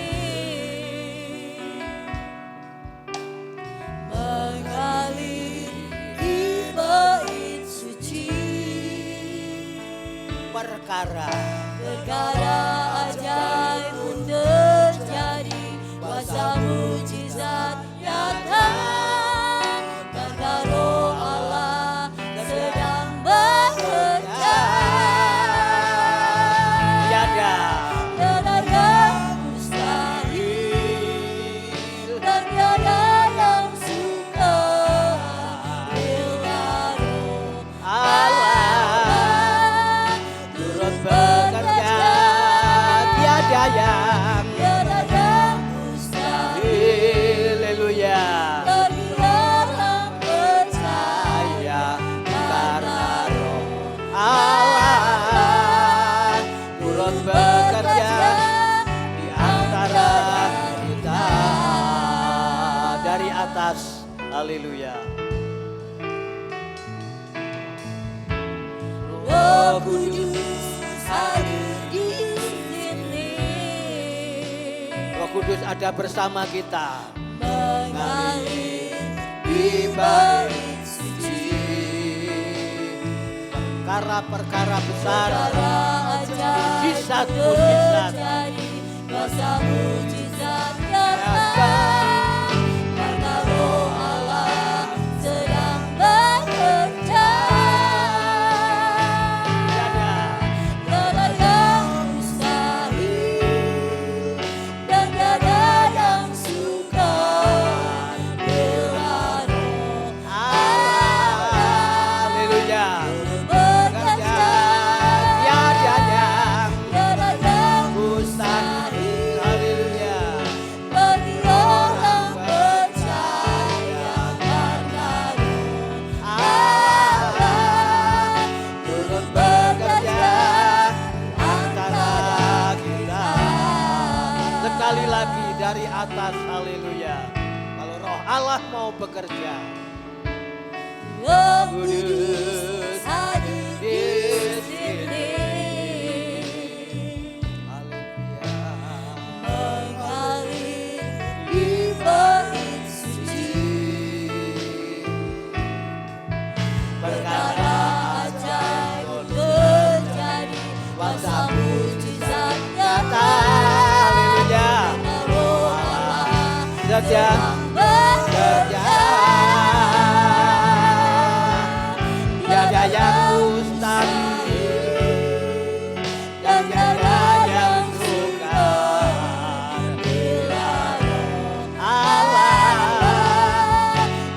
Mengalir di bait suci. Perkara ajaib pun terjadi, kuasa mujizat nyata, karena Roh Allah sedang bekerja. tiada Tiada mustahil, dan tiada yang suka. Bila Roh Allah turut bekerja, tiada yang tiada yang mustahil. haleluya. Bagi orang percaya, Saya karena Roh Allah turut bekerja di antara kita. Dari atas, haleluya. Roh Kudus hadir di sini, Roh Kudus ada bersama kita. mengalir Di bait suci, perkara-perkara besar, mujizat-mujizat, terjadi, kuasa mujizat nyata, karena Roh Allah sedang bekerja. Tiada yang mustahil dan tiada yang sukar bila Roh haleluya. bekerja. Tiada yang Tiada yang mustahil, haleluya. bagi orang percaya, karena Roh Allah turut bekerja antara kita. Sekali lagi dari atas, haleluya. Kalau Roh Allah mau bekerja, Roh Kudus hadir di sini, haleluya. mengalir di bait suci, perkara ajaib terjadi, kuasa mujizat nyata, Haleluya. karena Roh Allah Sedang bekerja. tiada yang mustahil dan tiada yang sukar bila Allah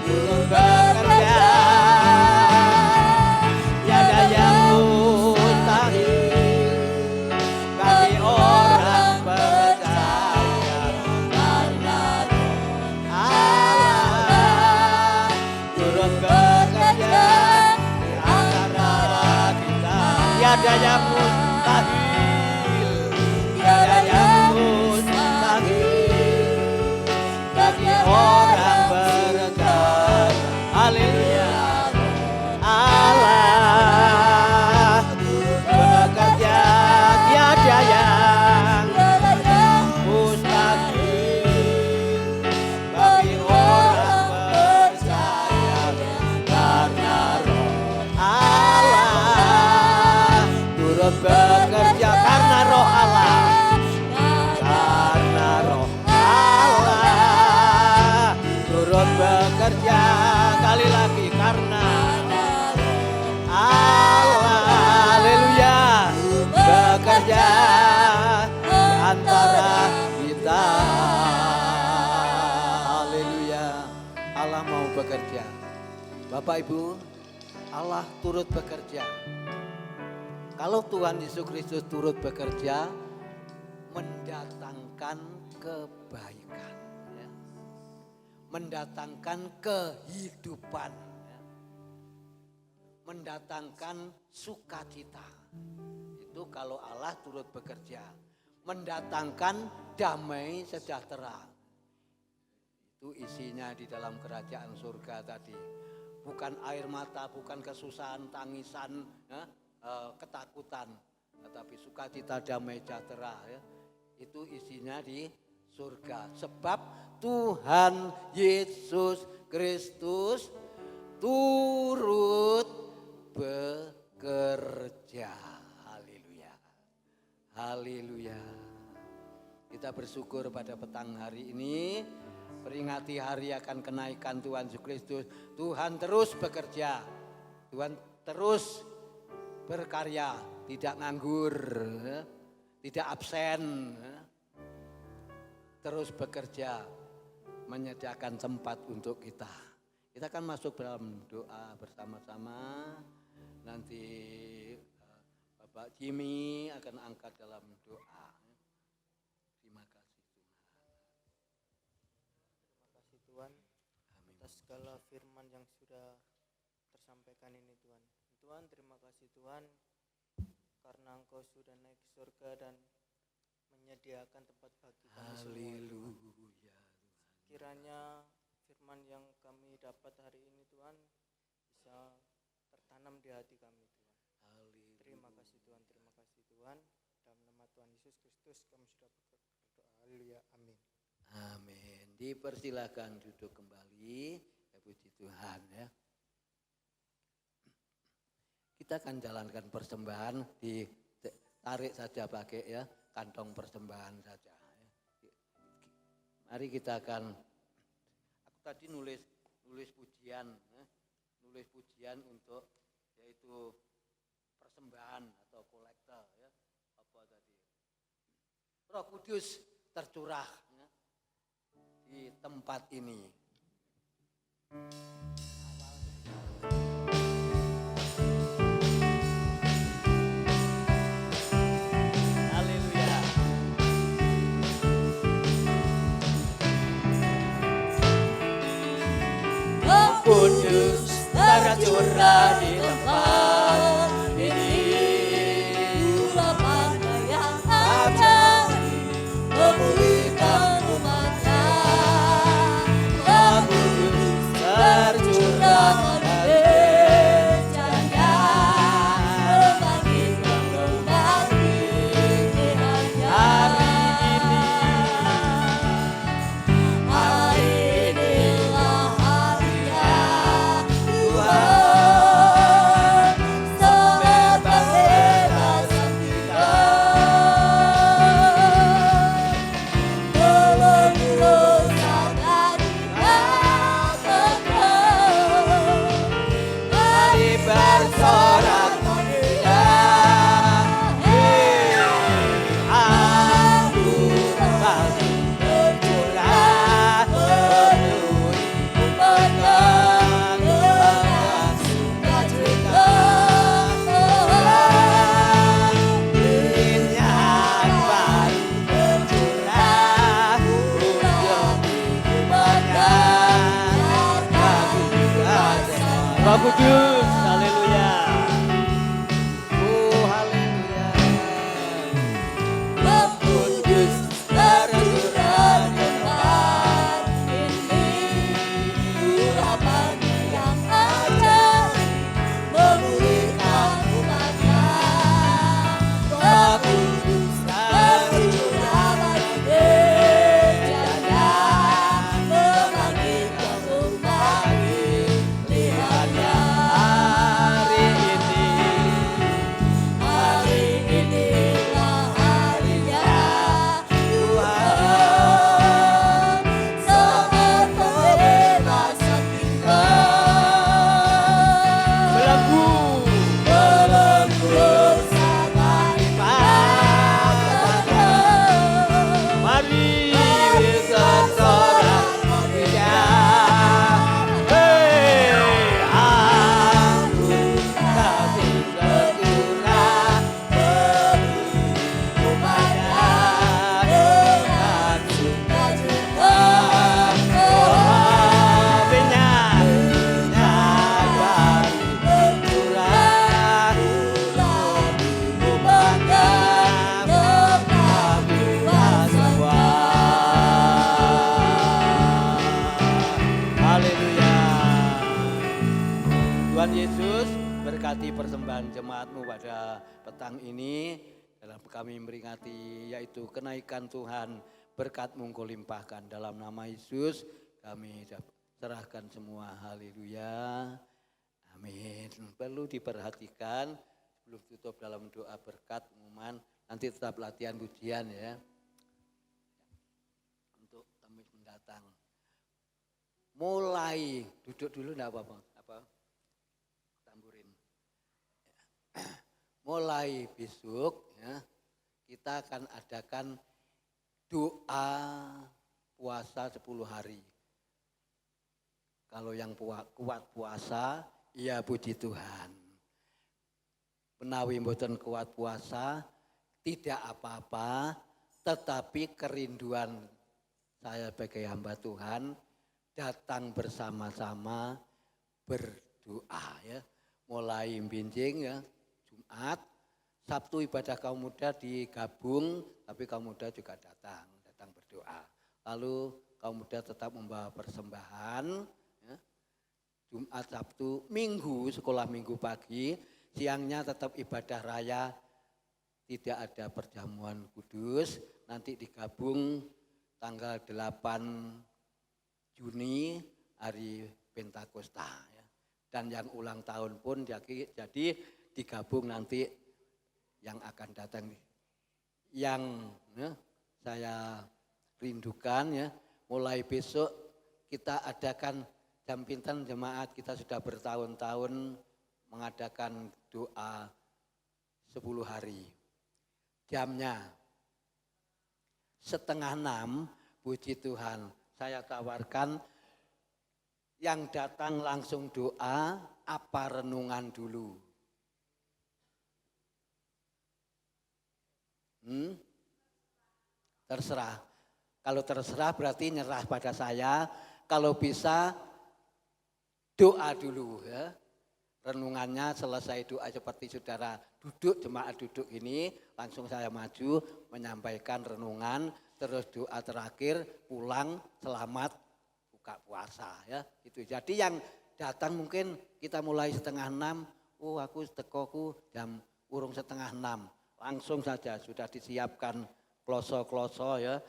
turut bekerja. Tiada yang mustahil bagi orang percaya, karena Allah turut bekerja di antara kita. Tiada yang mustahil, tiada yang mustahil bagi orang percaya. Haleluya. Allah turut bekerja, tiada yang mustahil bagi orang percaya, karena Roh Allah turut bekerja, karena Roh Allah, karena Roh Allah turut bekerja. Kali lagi, karena Allah, haleluya, bekerja di antara kita. Haleluya. Allah mau bekerja. Bapak Ibu, Allah turut bekerja. Kalau Tuhan Yesus Kristus turut bekerja, mendatangkan kebaikan, ya. Mendatangkan kehidupan, ya. Mendatangkan sukacita. Itu kalau Allah turut bekerja. Mendatangkan damai sejahtera. Itu isinya di dalam kerajaan surga tadi. Bukan air mata, bukan kesusahan, tangisan, ya, ketakutan, tetapi sukacita, damai sejahtera, ya. Itu isinya di surga. Sebab Tuhan Yesus Kristus turut bekerja. Haleluya. Haleluya. Kita bersyukur pada petang hari ini, peringati hari akan kenaikan Tuhan Yesus Kristus. Tuhan terus bekerja, Tuhan terus berkarya, tidak nganggur, tidak absen, terus bekerja, menyediakan tempat untuk kita. Kita akan masuk dalam doa bersama-sama. Nanti Bapak Jimmy akan angkat dalam doa. Terima kasih Tuhan. Terima kasih Tuhan atas segala firman yang sudah tersampaikan ini Tuhan. Tuhan terima kasih Tuhan karena Engkau sudah naik ke surga dan menyediakan tempat bagi kami semua. Haleluya. Kiranya firman yang kami dapat hari ini Tuhan bisa tertanam di hati kami Tuhan. Terima kasih Tuhan, terima kasih Tuhan. Dalam nama Tuhan Yesus Kristus kami sudah berdoa. Haleluya, amin. Amin. Dipersilakan duduk kembali. Ya, puji Tuhan ya. Kita akan jalankan persembahan, ditarik saja pakai ya kantong persembahan saja. Mari kita akan, aku tadi nulis pujian, nulis pujian untuk yaitu persembahan atau kolektor ya. Apa tadi? Roh Kudus tercurah ya, di tempat ini. Haleluya. Roh Kudus tercurah di tempat ini. Ulapannya yang ajaib memulihkan umatnya. Roh Kudus tercurah Tercurah bencana, membangkitkan kembali pilihannya. Hari inilah harinya Tuhan, saat pembebasan kita. Belenggu dosa dan Mari bersorak mulia. Anggur baru tercurah penuhi umatnya dengan sukacita. Minyak baru tercurah untuk umatnya. Roh Kudus, haleluya. Oh, haleluya. Roh Kudus tercurah di tempat ini. Urapannya yang ajaib memulihkan umatnya. Roh Kudus tercurah bagi bejana, membangkitkan kembali pilihannya. Hari ini Hari inilah harinya Tuhan, saat pembebasan kita. belenggu Belenggu dosa dan kata. mari bersorak mulia. Hei, anggur kasih tercurah penuhi umatnya dengan sukacita. Oh, minyak baru tercurah penuhi umatnya dengan semua. Haleluya. Tuhan Yesus berkati persembahan jemaatmu pada petang ini dalam kami memperingati yaitu kenaikan Tuhan, berkat-Mu Engkau limpahkan dalam nama Yesus kami serahkan semua. Haleluya. Amin. Perlu diperhatikan sebelum tutup dalam doa berkat pengumuman, nanti tetap latihan pujian ya. Untuk tamu mendatang. Mulai duduk dulu enggak apa-apa. Tamburin. Mulai besok ya, kita akan adakan doa puasa 10 hari. Kalau yang kuat puasa, ya puji Tuhan. Menawi mboten kuat puasa, tidak apa-apa, tetapi kerinduan saya sebagai hamba Tuhan datang bersama-sama berdoa ya. Mulai binjing ya, Jumat Sabtu ibadah kaum muda digabung, tapi kaum muda juga datang berdoa. Lalu kaum muda tetap membawa persembahan, ya. Jumat, Sabtu, Minggu, sekolah Minggu pagi, siangnya tetap ibadah raya, tidak ada perjamuan kudus, nanti digabung tanggal 8 Juni hari Pentakosta. Ya. Dan yang ulang tahun pun jadi digabung nanti yang akan datang. Yang ya, saya rindukan ya, mulai besok kita adakan jam pinten jemaat, kita sudah bertahun-tahun mengadakan doa 10 hari. Jamnya 5:30, puji Tuhan. Saya tawarkan yang datang langsung doa, apa renungan dulu? Terserah. Kalau terserah berarti nyerah pada saya. Kalau bisa doa dulu ya. Renungannya selesai doa seperti saudara duduk, jemaat duduk ini, langsung saya maju menyampaikan renungan, terus doa terakhir, pulang selamat buka puasa ya. Itu. Jadi yang datang mungkin kita mulai 5:30, oh aku tekoku jam urung 5:30. Langsung saja sudah disiapkan kloso-kloso ya,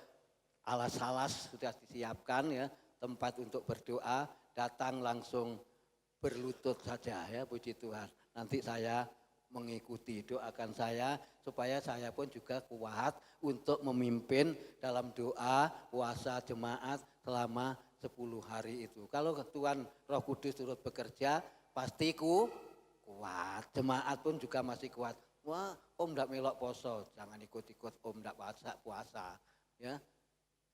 alas-alas sudah disiapkan ya, tempat untuk berdoa, datang langsung berlutut saja ya, puji Tuhan. Nanti saya mengikuti, doakan saya supaya saya pun juga kuat untuk memimpin dalam doa puasa jemaat selama 10 hari itu. Kalau Tuhan Roh Kudus turut bekerja, pasti kuat. Jemaat pun juga masih kuat. Wah, om ndak melok poso, jangan ikut-ikut om ndak puasa ya.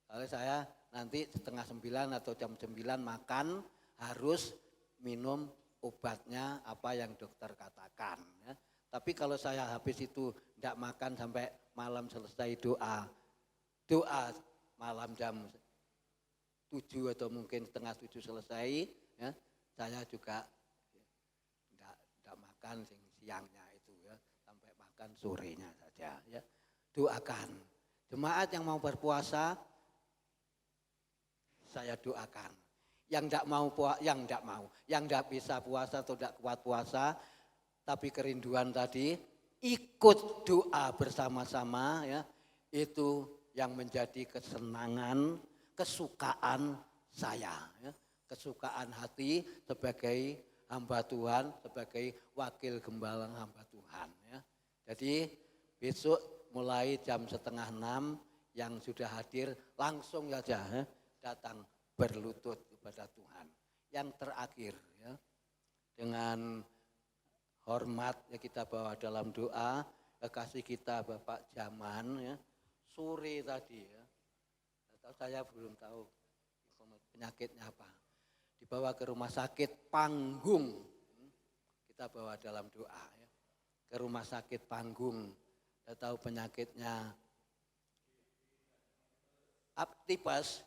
Kalau saya nanti 8:30 atau jam 9 makan, harus minum obatnya apa yang dokter katakan ya. Tapi kalau saya habis itu ndak makan sampai malam selesai doa malam jam 7 atau mungkin 6:30 selesai ya, saya juga ndak makan siangnya itu ya, sampai makan sorenya saja ya. Doakan jemaat yang mau berpuasa, saya doakan. Yang enggak bisa puasa atau enggak kuat puasa, tapi kerinduan tadi, ikut doa bersama-sama ya, itu yang menjadi kesenangan, kesukaan saya ya, kesukaan hati sebagai hamba Tuhan, sebagai wakil gembala hamba Tuhan ya. Jadi besok mulai jam 5:30 yang sudah hadir langsung saja ya, datang berlutut kepada Tuhan. Yang terakhir ya, dengan hormat ya kita bawa dalam doa kekasih kita Bapak Jaman ya, sore tadi ya. Saya belum tahu penyakitnya apa. Dibawa ke rumah sakit Panggung. Kita bawa dalam doa ya. Ke rumah sakit Panggung. Saya tahu penyakitnya tipes.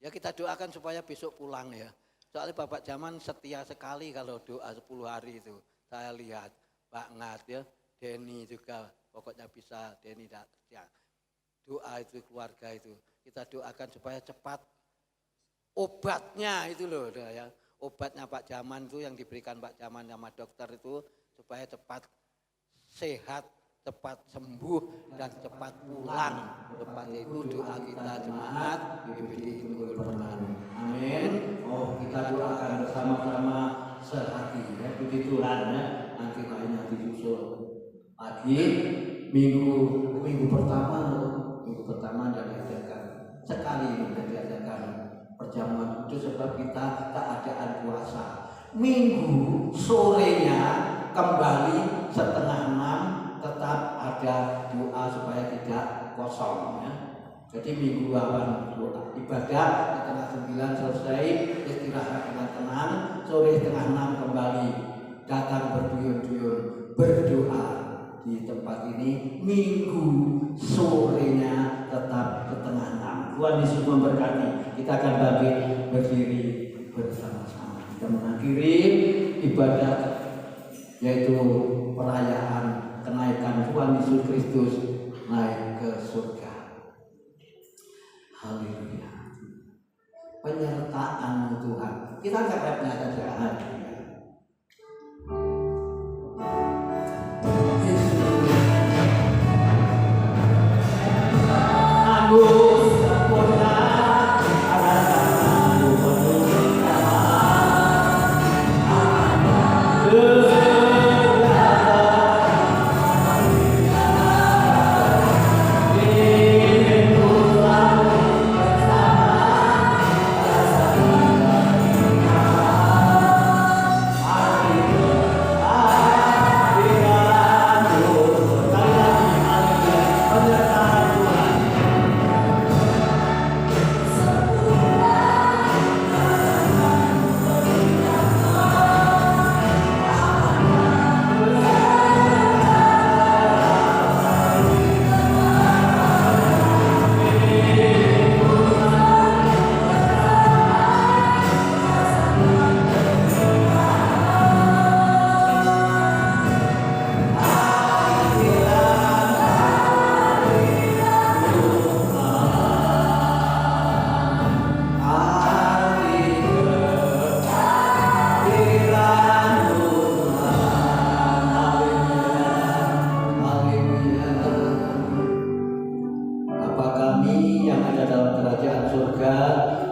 Ya kita doakan supaya besok pulang ya. Soalnya Bapak Jaman setia sekali kalau doa 10 hari itu. Saya lihat Pak Ngat ya, Denny juga pokoknya bisa, Denny ya. Doa itu keluarga itu. Kita doakan supaya cepat obatnya itu loh ya. Obatnya Pak Jaman itu yang diberikan Pak Jaman sama dokter itu supaya cepat sehat, cepat sembuh dan cepat pulang. Cepat itu doa kita jemaat BPD Tunggul Permai. Amin. Oh kita doakan bersama-sama sehati ya, puji Tuhan ya. Nanti disusul lagi minggu pertama dan diadakan sekali diadakan perjamuan kudus sebab kita keadaan puasa. Minggu sorenya kembali 5:30 tetap ada doa supaya tidak kosong ya. Jadi minggu awal doa ibadah 8:30 selesai, istirahat dengan tenang, sore 5:30 kembali datang berduyun-duyun berdoa di tempat ini. Minggu sorenya tetap 5:30. Tuhan Yesus memberkati. Kita akan bangkit berdiri bersama-sama. Kita mengakhiri ibadah yaitu perayaan kenaikan Tuhan Yesus Kristus naik ke surga. Haleluya. Penyertaan Tuhan. Kita angkat ayatnya saja. Haleluya. Agung sempurna adalah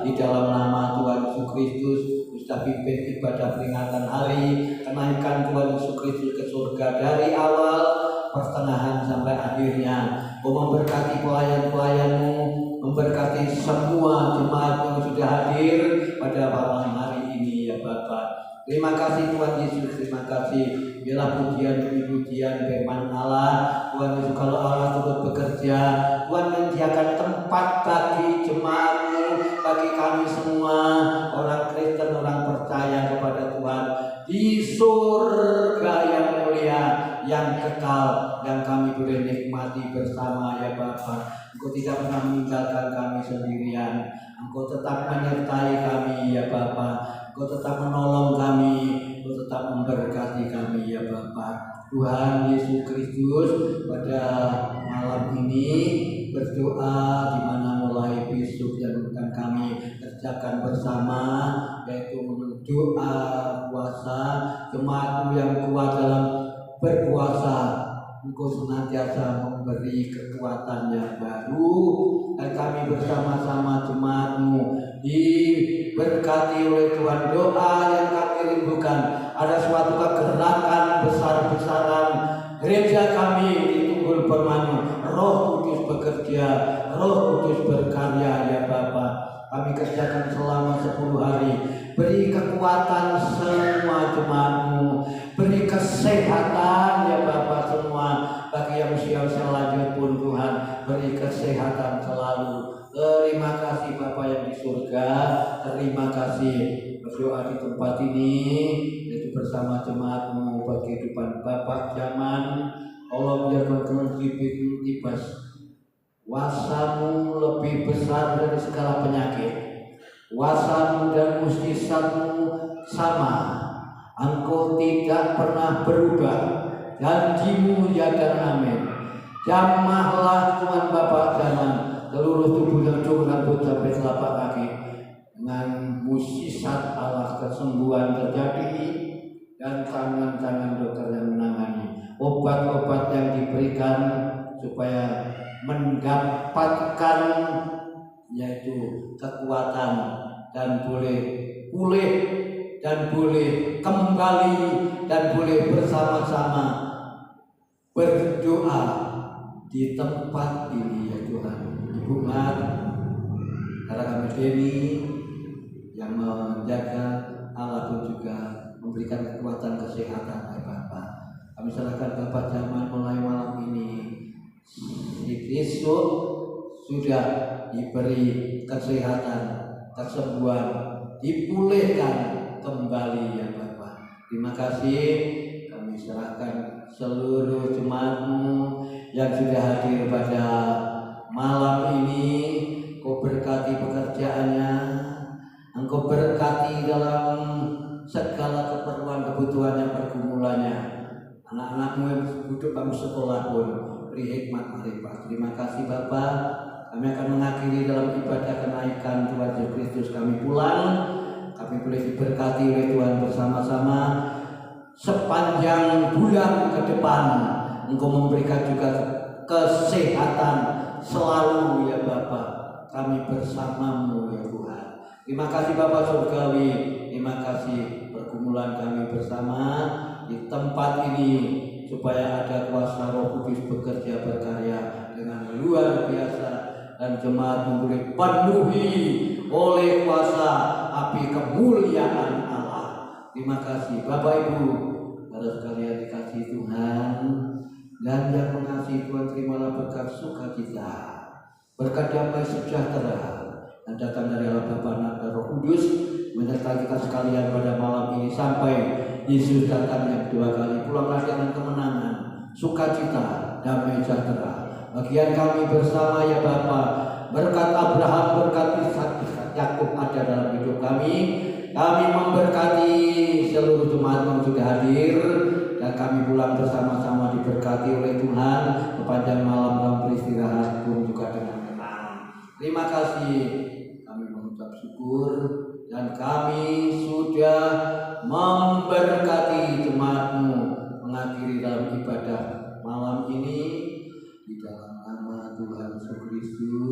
di dalam nama Tuhan Yesus Kristus, kita pimpin ibadah peringatan hari kenaikan Tuhan Yesus Kristus ke surga dari awal pertengahan sampai akhirnya. Memberkati pelayan-pelayanmu, memberkati semua jemaat yang sudah hadir pada malam hari ini ya Bapak. Terima kasih Tuhan Yesus, terima kasih. Biarlah pujian demi pujian firman Allah. Tuhan Yesus, kalau Allah turut bekerja, Tuhan menyediakan tempat bagi jemaat-Mu, bagi kami semua orang Kristen, orang percaya kepada Tuhan di surga yang mulia, yang kekal, yang kami boleh nikmati bersama ya Bapa. Engkau tidak pernah meninggalkan kami sendirian. Engkau tetap menyertai kami ya Bapa. Engkau tetap menolong kami, Engkau tetap memberkati kami ya Bapa. Tuhan Yesus Kristus, pada malam ini berdoa di mana mulai besok yang akan kami kerjakan bersama, yaitu doa puasa, jemaat-Mu yang kuat dalam berpuasa. Engkau senantiasa memberi kekuatan yang baru, dan kami bersama-sama jemaat-Mu diberkati oleh Tuhan. Doa yang kami rindukan, ada suatu kegerakan besar-besaran gereja kami di Tunggul Permanu. Roh Kudus bekerja, Roh Kudus berkarya ya Bapa. Kami kerjakan selama 10 hari. Beri kekuatan semua jemaat-Mu, beri kesehatan ya Bapa semua. Bagi yang usia-usia lanjut pun Tuhan, beri kesehatan selalu. Terima kasih Bapa yang di surga. Terima kasih. Berdoa di tempat ini, yaitu bersama jemaat-Mu bagi kehidupan Bapak zaman. Allah biarkan tibas kuasa-Mu lebih besar dari segala penyakit. Kuasa-Mu dan mukjizat-Mu sama. Engkau tidak pernah berubah. Janji-Mu ya dan amin. Jamahlah Tuhan Bapa zaman seluruh tubuh yang rambut sampai telapak kaki, dengan mukjizat Allah kesembuhan terjadi, dan tangan-tangan dokter yang menangani, obat-obat yang diberikan supaya mendapatkan yaitu kekuatan dan boleh pulih dan boleh kembali dan boleh bersama-sama berdoa di tempat ini ya Tuhan. Ibu Mat, karena kami Dewi yang menjaga, Allah pun juga memberikan kekuatan kesehatan ya Bapak. Kami serahkan Bapak zaman mulai malam ini, besok sudah diberi kesehatan, kesembuhan, dipulihkan kembali ya Bapak. Terima kasih. Kami serahkan seluruh jemaat-Mu yang sudah hadir pada malam ini. Engkau berkati pekerjaannya, Engkau berkati dalam segala keperluan kebutuhan yang pergumulannya. Anak-anakmu yang duduk bangku sekolah pun beri hikmat marifat. Terima kasih Bapak. Kami akan mengakhiri dalam ibadah kenaikan Tuhan Yesus Kristus. Kami pulang, kami boleh diberkati oleh Tuhan bersama-sama sepanjang bulan ke depan. Engkau memberikan juga kesehatan selalu ya Bapak. Kami bersamamu ya Tuhan. Terima kasih Bapak Surgawi. Terima kasih pergumulan kami bersama di tempat ini, supaya ada kuasa Roh Kudus bekerja berkarya dengan luar biasa, dan jemaat boleh penuhi oleh kuasa api kemuliaan Allah. Terima kasih Bapak Ibu, saudara sekalian dikasih Tuhan, dan yang mengasihi Tuhan, terimalah berkat sukacita, berkat damai sejahtera yang datang dari Allah Bapa, Anak dan Roh Kudus menyertai kita sekalian pada malam ini sampai Yesus datang yang kedua kali. Pulanglah dengan kemenangan, sukacita, damai sejahtera. Bagian kami bersama ya Bapa, berkat Abraham, berkat Ishak, Yakub ada dalam hidup kami. Kami memberkati seluruh jemaat yang sudah hadir, dan kami pulang bersama-sama diberkati oleh Tuhan sepanjang malam dalam beristirahat pun juga dengan tenang. Terima kasih, kami mengucap syukur, dan kami sudah memberkati jemaatmu mengakhiri dalam ibadah malam ini di dalam nama Tuhan Yesus Kristus.